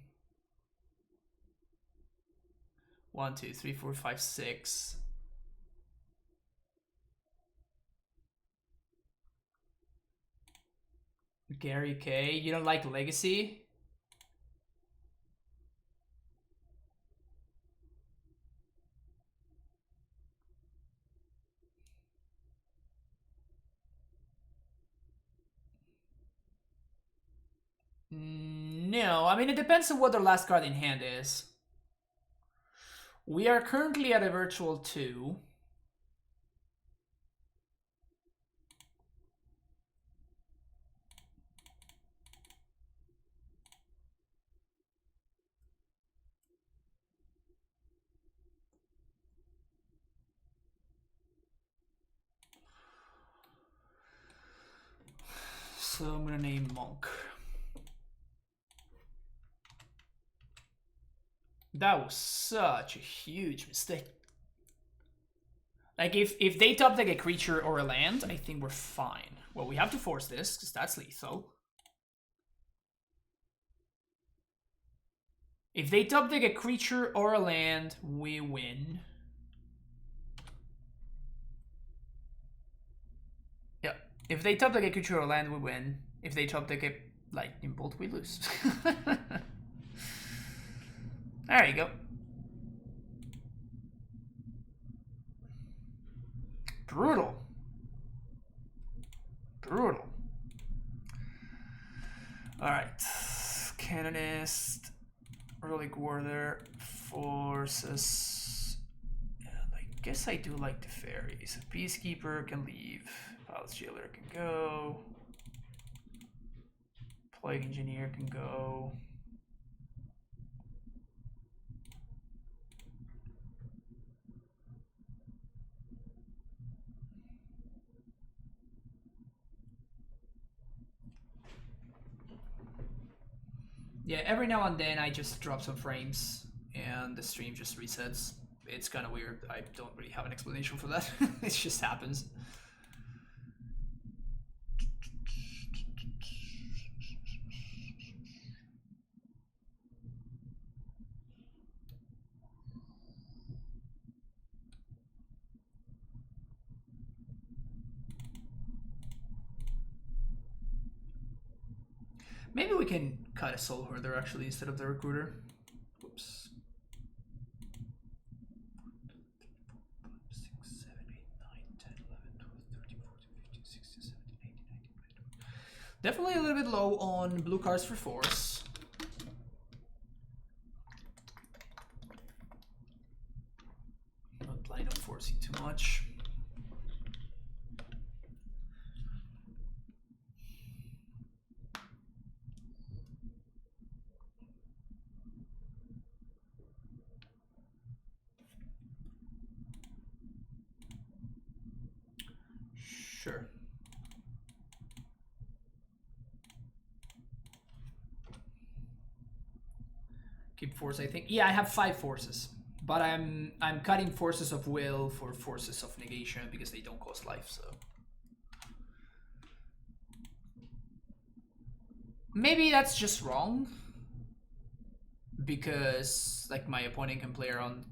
1, 2, 3, 4, 5, 6. Gary K, you don't like Legacy? No, I mean, it depends on what their last card in hand is. We are currently at a virtual 2. So I'm gonna name Monk. That was such a huge mistake. Like, if they top deck a creature or a land, I think we're fine. Well, we have to force this, because that's lethal. If they top deck a creature or a land, we win. Yeah. If they top deck a creature or a land, we win. If they top deck a lightning bolt, we lose. There you go. Brutal. Brutal. Alright. Canonist. Relic Warder. Forces. And I guess I do like the fairies. A Peacekeeper can leave. Palace Jailer can go. Plague Engineer can go. Yeah, every now and then I just drop some frames and the stream just resets. It's kind of weird. I don't really have an explanation for that. It just happens. Maybe we can cut a Soul Hoarder actually instead of the Recruiter. Whoops. 6, 7, 8, 9, 10, 11, 12, 13, 14, 15, 16, 17, 18, 19, 20. Definitely a little bit low on blue cards for force. Not planning on forcing too much. Keep force, I think. Yeah, I have 5 forces. But I'm cutting forces of will for forces of negation because they don't cost life, so. Maybe that's just wrong. Because like my opponent can play around,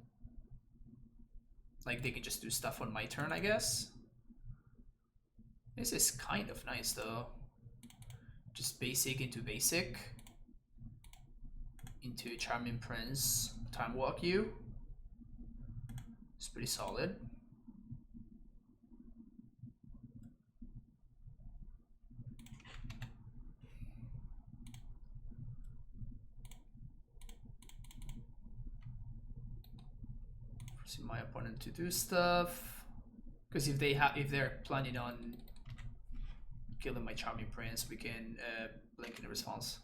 like they can just do stuff on my turn, I guess. This is kind of nice though. Just basic into basic. Into Charming Prince, time walk you. It's pretty solid. Forcing my opponent to do stuff. Because if they're planning on killing my Charming Prince, we can blink in response.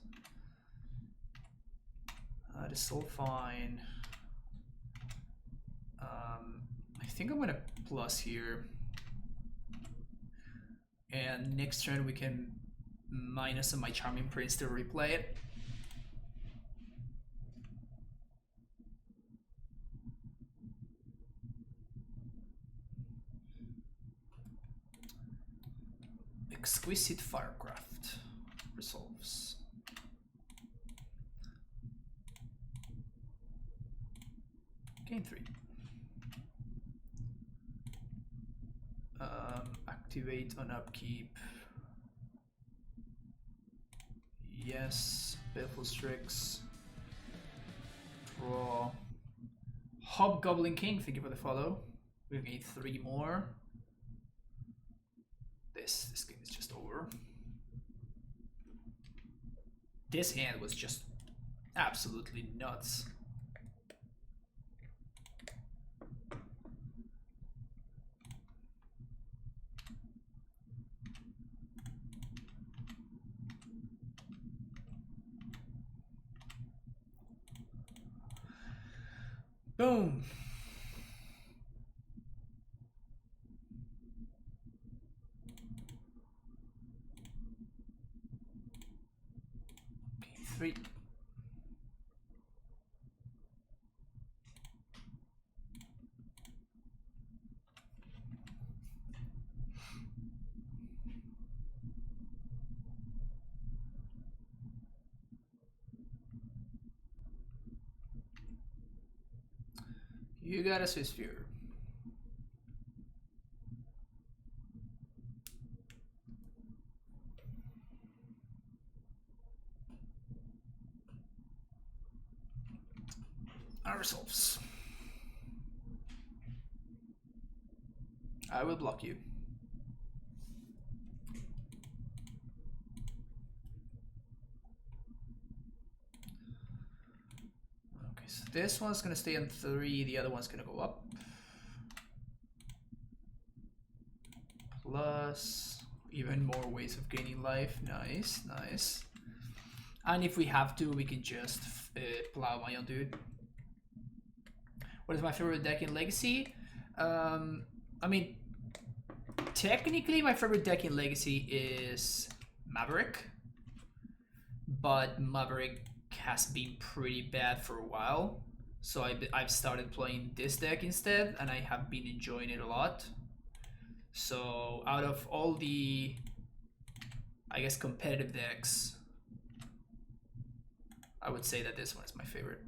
That is so fine. I think I'm gonna plus here. And next turn we can minus on my Charming Prince to replay it. Exquisite Firecraft resolves. Gain 3. Activate on upkeep. Yes. Baleful Strix. Draw. Hobgoblin King, thank you for the follow. We've gained 3 more. This game is just over. This hand was just absolutely nuts. Boom. Okay, 3. You got a Swiss Sphere. Ourselves. I will block you. Okay, so this one's gonna stay on 3, the other one's gonna go up. Plus even more ways of gaining life. Nice, nice. And if we have to, we can just plow my own dude. What is my favorite deck in Legacy? I mean, technically my favorite deck in Legacy is Maverick. But Maverick has been pretty bad for a while. So I've started playing this deck instead, and I have been enjoying it a lot. So out of all the, I guess, competitive decks, I would say that this one is my favorite.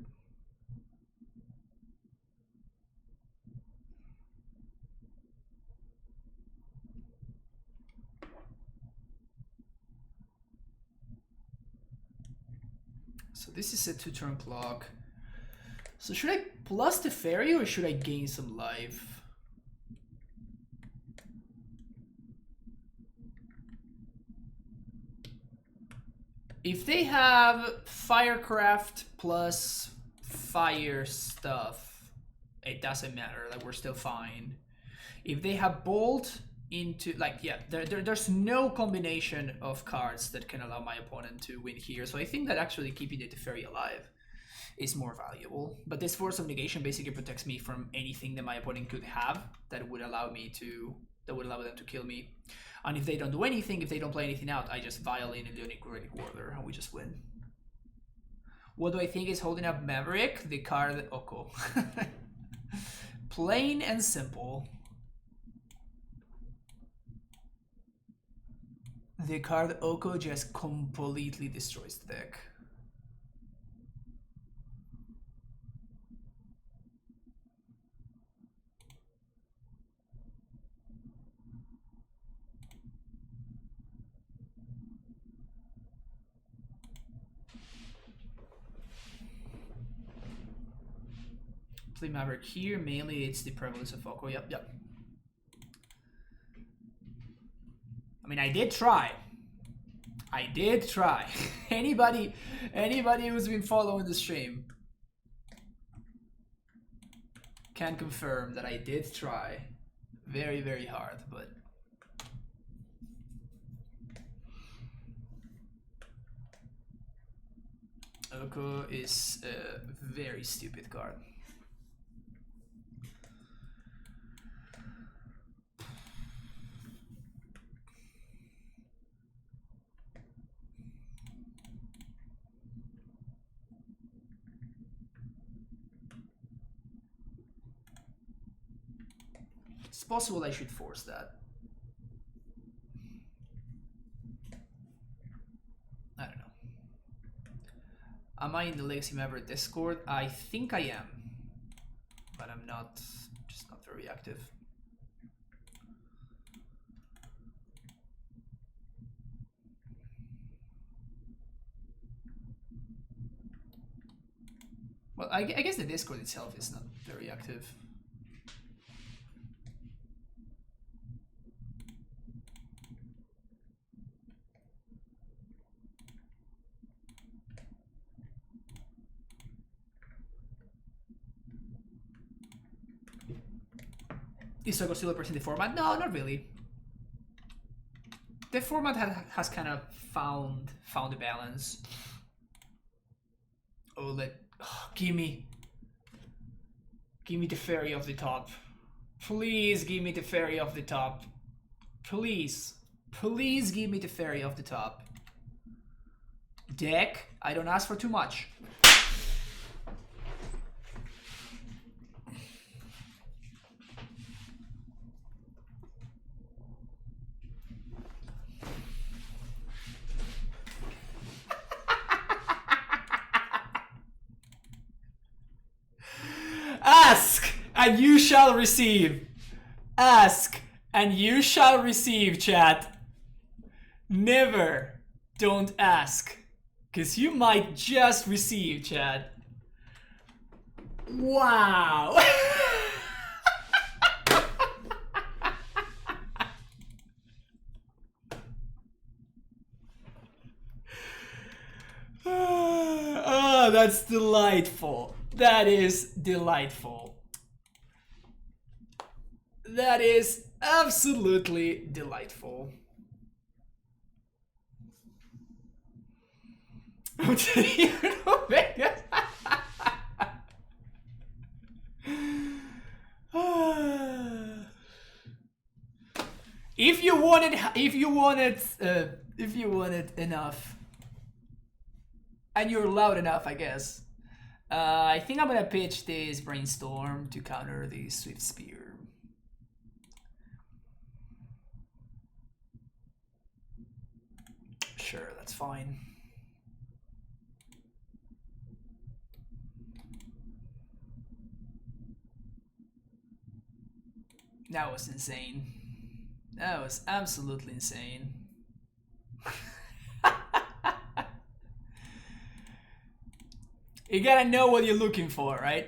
So this is a 2-turn clock. So should I plus the fairy or should I gain some life? If they have Firecraft plus fire stuff, it doesn't matter, like we're still fine. If they have Bolt into, like, yeah, there's no combination of cards that can allow my opponent to win here. So I think that actually keeping the Teferi alive is more valuable. But this Force of Negation basically protects me from anything that my opponent could have that would allow them to kill me. And if they don't do anything, if they don't play anything out, I just vial in and do a Necrotic Warrior and we just win. What do I think is holding up Maverick? The card Oko. Plain and simple. The card Oko just completely destroys the deck. Play Maverick here. Mainly it's the prevalence of Oko. Yep. I mean, I did try. Anybody who's been following the stream can confirm that I did try very, very hard, but Oko is a very stupid card. It's possible I should force that. I don't know. Am I in the Legacy Maverick Discord? I think I am. But I'm not, just not very active. Well, I guess the Discord itself is not very active. Is Oko still representing the format? No, not really. The format has kind of found a balance. Oh, give me the fairy off the top. Please give me the fairy off the top. Please give me the fairy off the top. Deck, I don't ask for too much. Ask and you shall receive. Ask and you shall receive, chat. Never don't ask, because you might just receive, chat. Wow. Oh, that's delightful. That is delightful. That is absolutely delightful. If you wanted enough, and you're loud enough, I guess. I think I'm gonna pitch this Brainstorm to counter the Swift Spear. Sure, that's fine. That was insane. That was absolutely insane. You gotta know what you're looking for, right?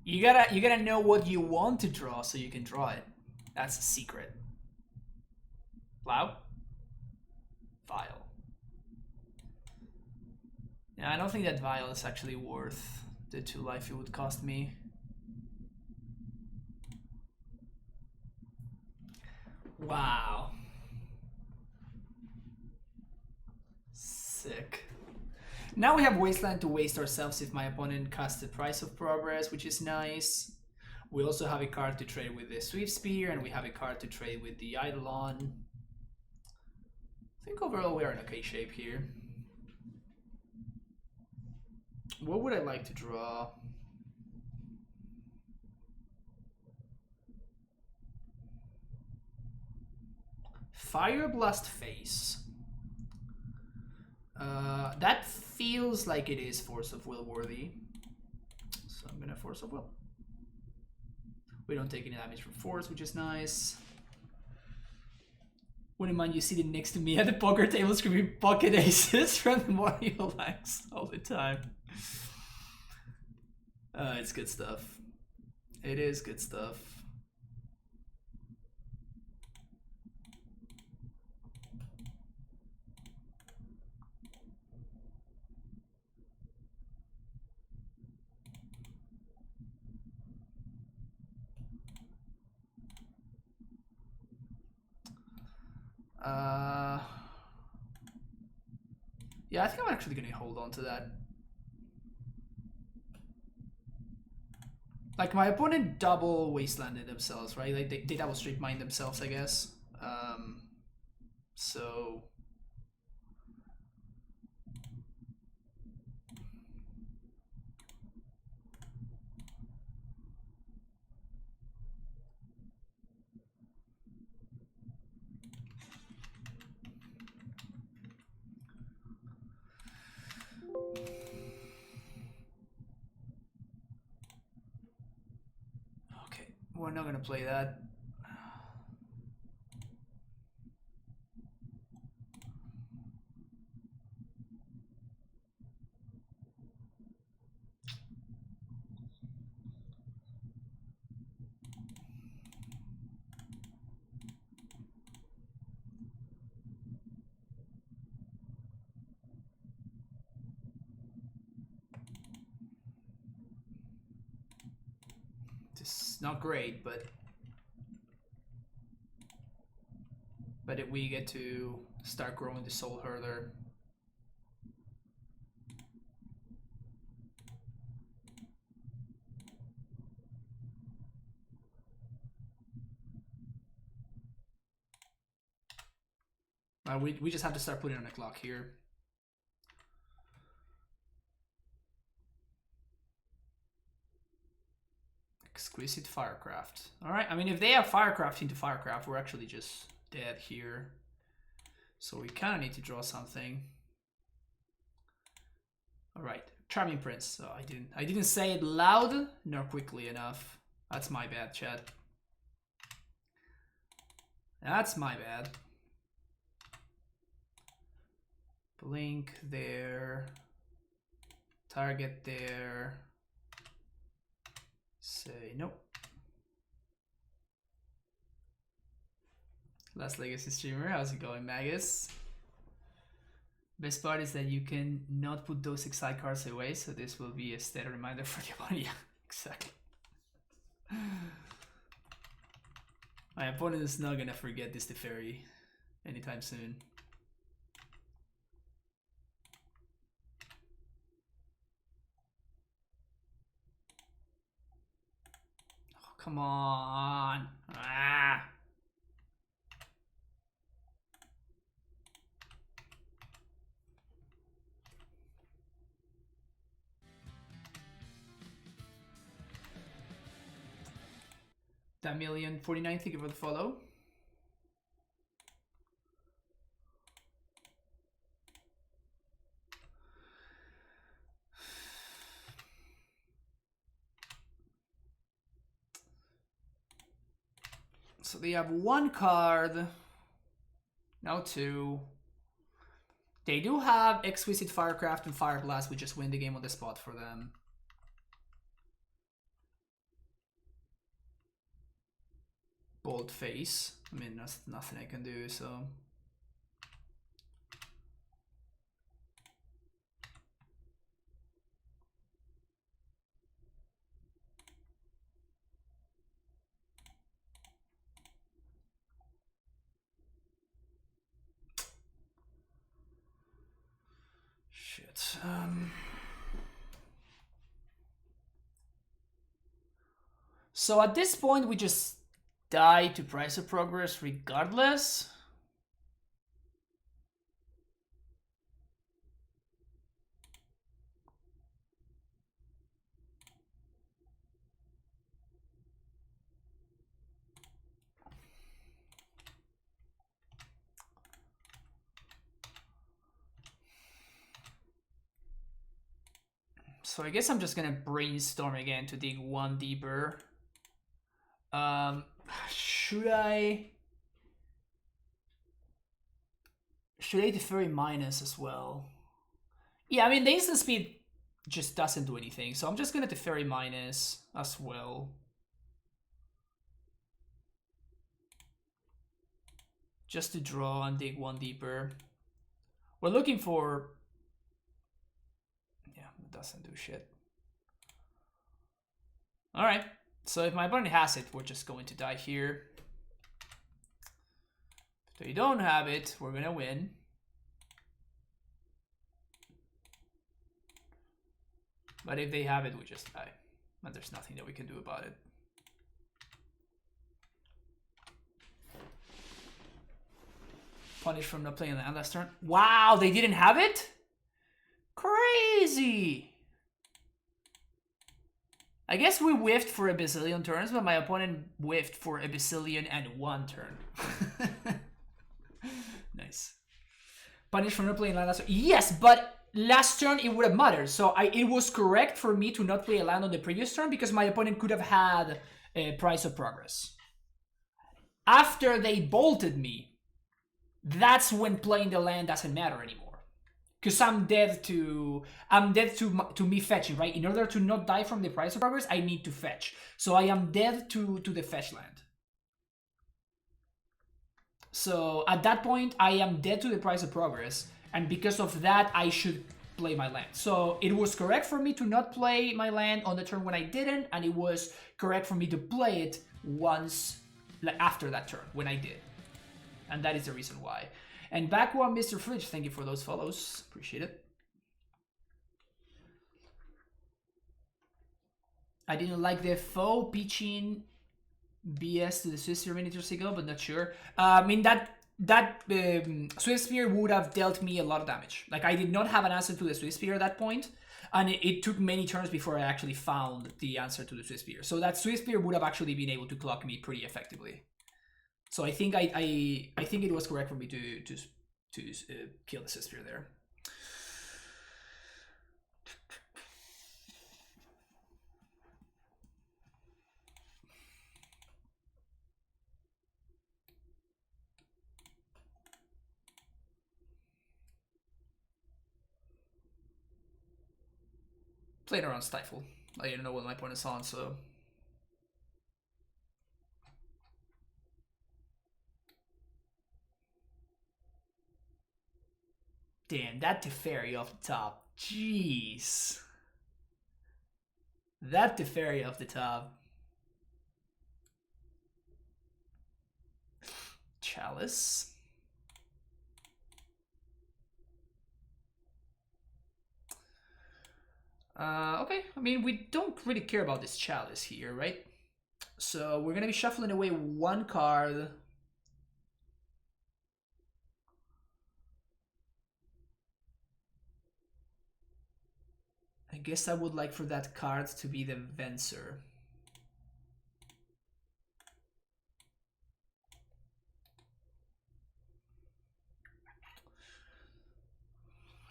You gotta know what you want to draw so you can draw it. That's a secret. Plow? Vial. Yeah, I don't think that Vial is actually worth the 2 life it would cost me. Wow. Sick. Now we have Wasteland to waste ourselves if my opponent casts the Price of Progress, which is nice. We also have a card to trade with the Swift Spear, and we have a card to trade with the Eidolon. I think overall we're in okay shape here. What would I like to draw? Fire Blast Face. That feels like it is Force of Will worthy. So I'm gonna Force of Will. We don't take any damage from Force, which is nice. Wouldn't mind you sitting next to me at the poker table screaming pocket aces from the Mario likes all the time. It's good stuff. It is good stuff. Yeah, I think I'm actually gonna hold on to that. Like, my opponent double wastelanded themselves, right? Like, they double strip mine themselves, I guess. So... Okay, we're not gonna play that. It's not great, but we get to start growing the Soul Hurler. We just have to start putting on a clock here. Exquisite Firecraft. Alright, I mean, if they have Firecraft into Firecraft, we're actually just dead here. So we kind of need to draw something. Alright, Charming Prince. Oh, I didn't say it loud nor quickly enough. That's my bad, Chad. That's my bad. Blink there. Target there. Say nope. Last Legacy streamer, how's it going, Magus? Best part is that you can not put those exile cards away, so this will be a steady reminder for the opponent. Yeah, exactly. My opponent is not gonna forget this Teferi anytime soon. Oh, come on. Ah. Damillion49, thank you for the follow. So they have one card, now two. They do have Exquisite Firecraft and Fire Blast, we just win the game on the spot for them. Bold Face. I mean, that's nothing I can do, so... Shit. So at this point, we just die to Price of Progress regardless. So I guess I'm just gonna brainstorm again to dig one deeper. Should I Teferi minus as well? Yeah, I mean the instant speed just doesn't do anything, so I'm just gonna Teferi minus as well. Just to draw and dig one deeper. We're looking for... yeah, it doesn't do shit. Alright, so if my opponent has it, we're just going to die here. If they don't have it, we're gonna win. But if they have it, we just die. And there's nothing that we can do about it. Punish from not playing the end last turn. Wow, they didn't have it? Crazy! I guess we whiffed for a bazillion turns, but my opponent whiffed for a bazillion and 1 turn. Nice. Punish from not playing land last turn. Yes, but last turn it would have mattered. So it was correct for me to not play a land on the previous turn because my opponent could have had a Price of Progress. After they bolted me, that's when playing the land doesn't matter anymore. Because I'm dead to me fetching, right? In order to not die from the Price of Progress, I need to fetch. So I am dead to the fetch land. So at that point, I am dead to the Price of Progress. And because of that, I should play my land. So it was correct for me to not play my land on the turn when I didn't. And it was correct for me to play it once, like after that turn, when I did. And that is the reason why. And back one, Mr. Fridge, thank you for those follows. Appreciate it. I didn't like the faux pitching BS to the Swiss Spear minutes ago, but not sure. I mean, that Swiss Spear would have dealt me a lot of damage. Like, I did not have an answer to the Swiss Spear at that point, and it took many turns before I actually found the answer to the Swiss Spear. So that Swiss Spear would have actually been able to clock me pretty effectively. So I think I think it was correct for me to kill the Swiss Spear there. Playing around Stifle. I didn't know what my opponent's on, so. Damn, that Teferi off the top. Jeez. That Teferi off the top. Chalice. Okay, I mean, we don't really care about this Chalice here, right? So we're gonna be shuffling away 1 card. I guess I would like for that card to be the Venser.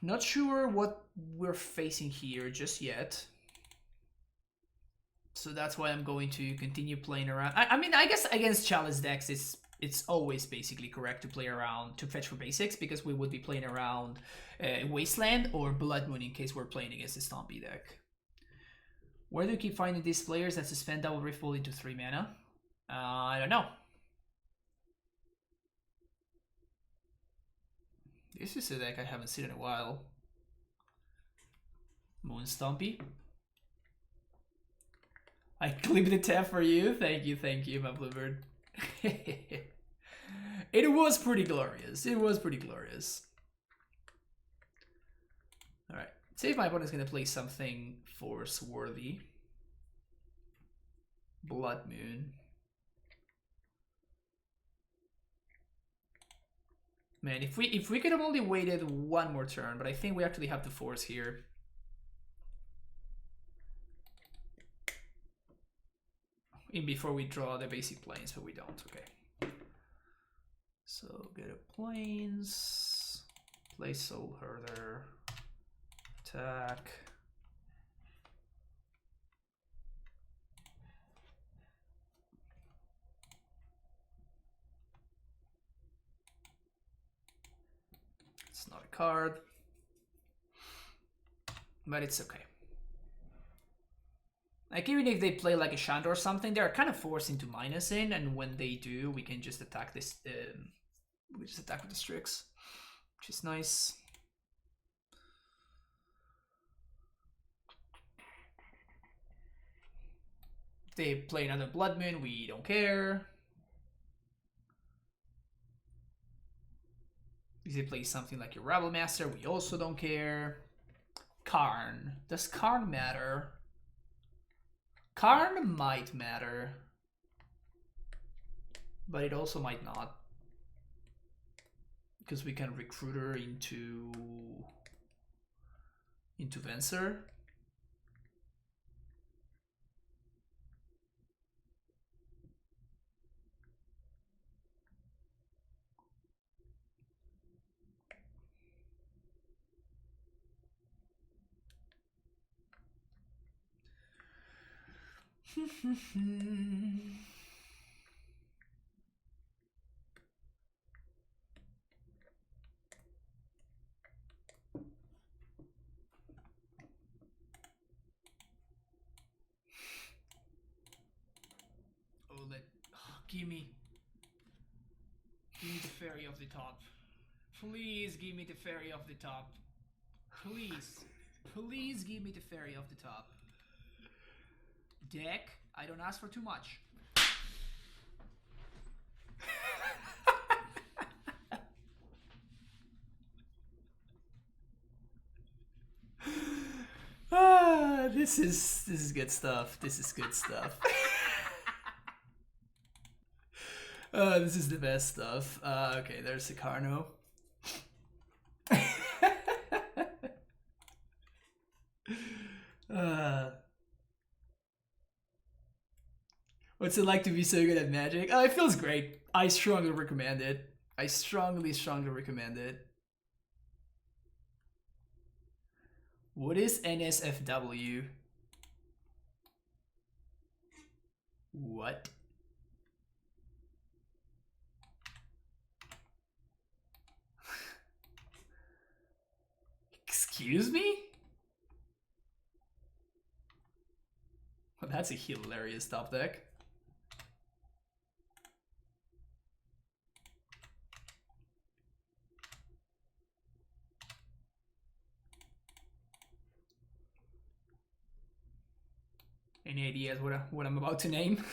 Not sure what we're facing here just yet. So that's why I'm going to continue playing around. I mean, I guess against Chalice decks, it's always basically correct to play around, to fetch for basics, because we would be playing around Wasteland or Blood Moon in case we're playing against the Stompy deck. Where do you keep finding these players that suspend Double Rift Bolt into 3 mana? I don't know. This is a deck I haven't seen in a while. Moon Stompy. I clipped the tab for you. Thank you, my bluebird. It was pretty glorious. It was pretty glorious. Alright. See if my opponent's gonna play something force-worthy. Blood Moon. Man, if we could have only waited 1 more turn, but I think we actually have to force here. Before we draw the basic planes, but we don't. Okay. So get a planes, play Soul Herder, attack, That's not a card. But it's okay. Like, even if they play like a Shand or something, they're kind of forced into minusing, and when they do, we can just attack this. We just attack with the Strix, which is nice. If they play another Blood Moon, we don't care. If they play something like your Rebel Master, we also don't care. Karn. Does Karn matter? Karn might matter, but it also might not, because we can recruit her into Venser. Give me the fairy off the top. Please give me the fairy off the top. Please give me the fairy off the top. Deck, I don't ask for too much. This is good stuff. This is good stuff. This is the best stuff. Okay, there's the Carno. What's it like to be so good at Magic? It feels great. I strongly recommend it. I strongly recommend it. What is NSFW? What? Excuse me? Well, that's a hilarious top deck. Any ideas what I'm about to name?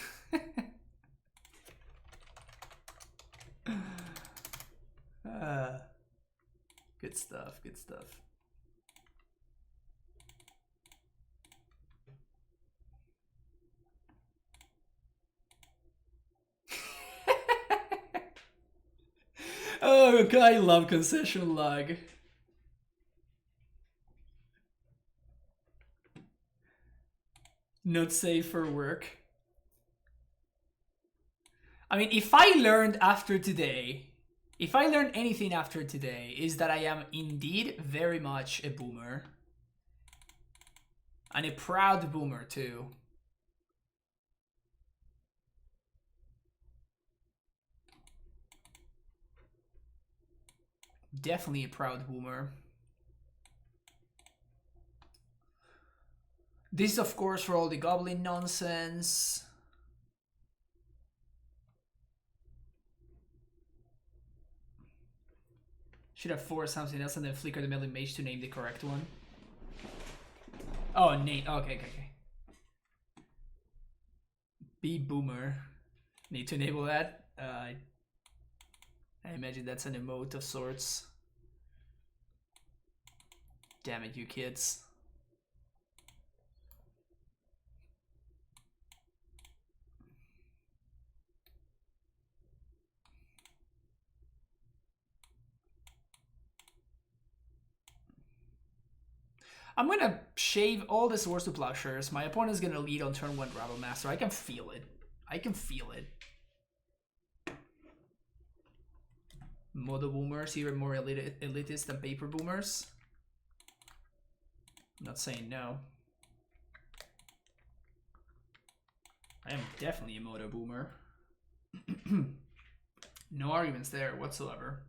Good stuff, good stuff. Oh, I love concession log. Not safe for work. I mean, if I learned after today, if I learned anything after today, is that I am indeed very much a boomer. And a proud boomer too. Definitely a proud boomer. This is, of course, for all the goblin nonsense. Should have forced something else and then flicker the melee mage to name the correct one. Oh, name. Okay. Be boomer. Need to enable that. I imagine that's an emote of sorts. Damn it, you kids. I'm gonna shave all the Swords to Plowshares. My opponent's gonna lead on turn 1 Rebel Master. I can feel it. I can feel it. Modo boomers, even more elitist than paper boomers. I'm not saying no. I am definitely a modo boomer. No arguments there whatsoever.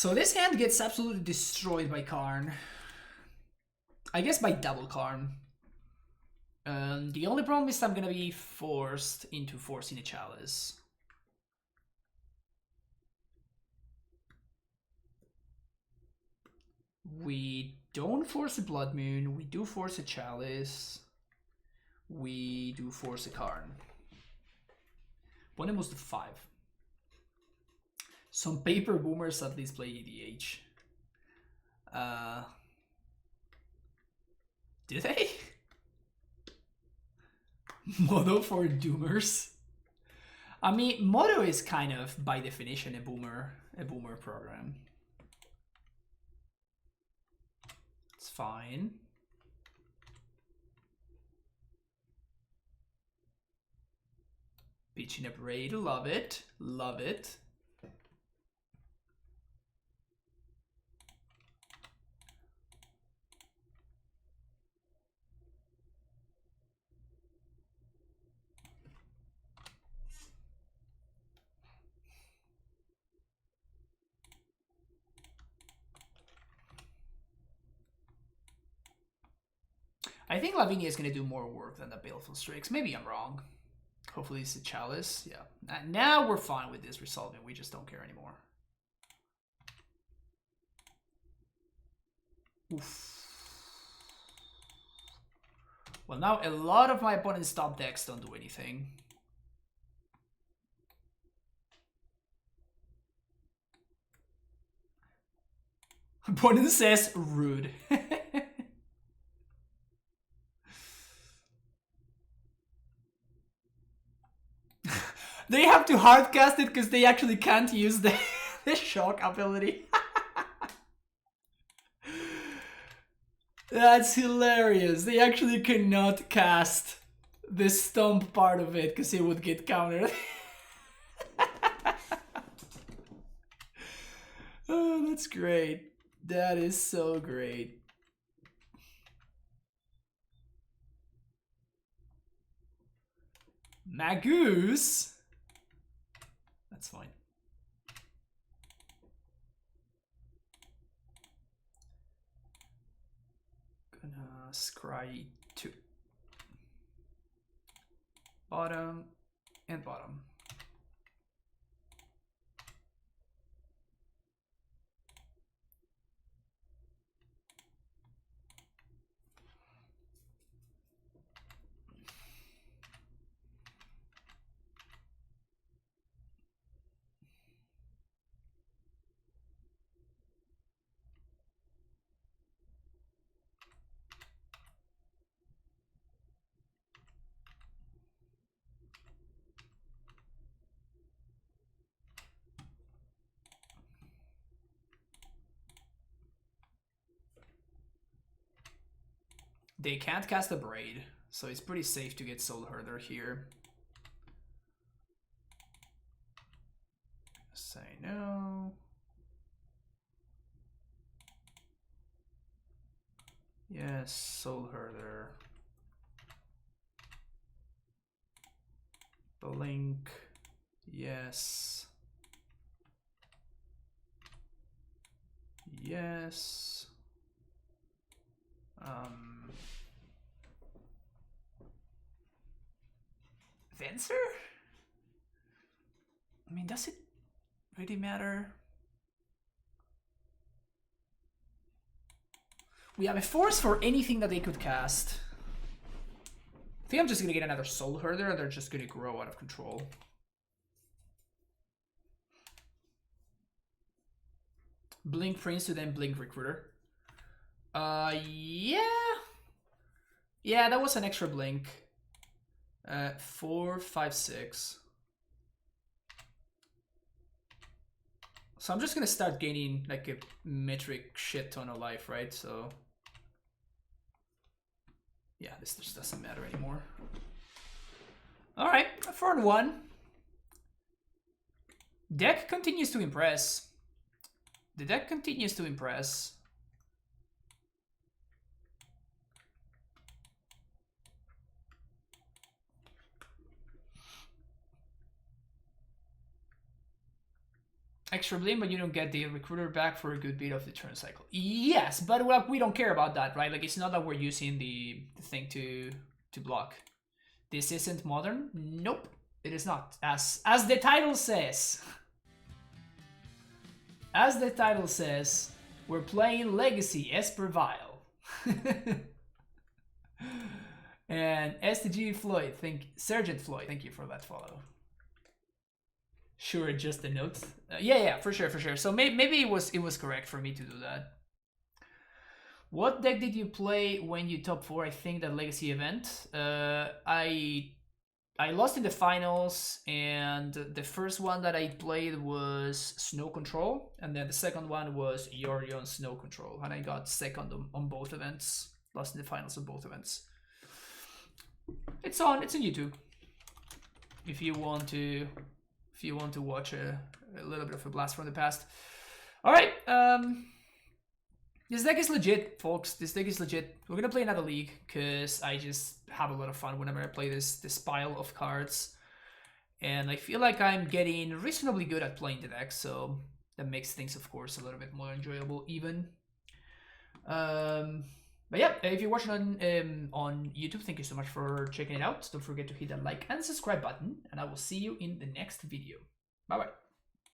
So this hand gets absolutely destroyed by Karn. I guess by double Karn. The only problem is I'm gonna be forced into forcing a chalice. We don't force a Blood Moon, we do force a chalice. We do force a Karn. Opponent moves to 5. Some paper boomers at least play EDH. Do they? Modo for Doomers? I mean, Modo is kind of, by definition, a boomer program. It's fine. Pitching up raid, love it, love it. I think Lavinia is going to do more work than the Baleful Strix. Maybe I'm wrong. Hopefully it's a chalice. Yeah. Now we're fine with this resolving. We just don't care anymore. Oof. Well, now a lot of my opponent's top decks don't do anything. Opponent says rude. They have to hardcast it because they actually can't use the shock ability. That's hilarious. They actually cannot cast the stomp part of it because it would get countered. Oh, that's great. That is so great. Magoose? That's fine. Gonna scry 2. Bottom and bottom. They can't cast a Braid, so it's pretty safe to get Soul Herder here. Say no. Yes, Soul Herder. Blink. Yes. Yes. Venser? I mean, does it really matter? We have a force for anything that they could cast. I think I'm just gonna get another Soul Herder and they're just gonna grow out of control. Blink Prince to then Blink Recruiter. Yeah. Yeah, that was an extra blink. 4, 5, 6. So I'm just gonna start gaining like a metric shit ton of life, right? So yeah, this just doesn't matter anymore. All right, 4-1. Deck continues to impress. The deck continues to impress. extra bling, but you don't get the recruiter back for a good bit of the turn cycle. Yes, but well, we don't care about that, right? Like, it's not that we're using the thing to block. This isn't modern. Nope, it is not. As the title says. As the title says, we're playing Legacy Esper Vial. And STG Floyd, Sergeant Floyd, thank you for that follow. Sure, just a note. Yeah, for sure. So maybe it was correct for me to do that. What deck did you play when you top 4? I think that Legacy event. I lost in the finals, and the first one that I played was Snow Control, and then the second one was Yorion Snow Control, and I got second on both events. Lost in the finals of both events. It's on YouTube. If you want to watch a little bit of a blast from the past. All right, this deck is legit, folks. This deck is legit. We're gonna play another league because I just have a lot of fun whenever I play this pile of cards, and I feel like I'm getting reasonably good at playing the deck, so that makes things, of course, a little bit more enjoyable even. But yeah, if you're watching on YouTube, thank you so much for checking it out. Don't forget to hit that like and subscribe button, and I will see you in the next video. Bye bye.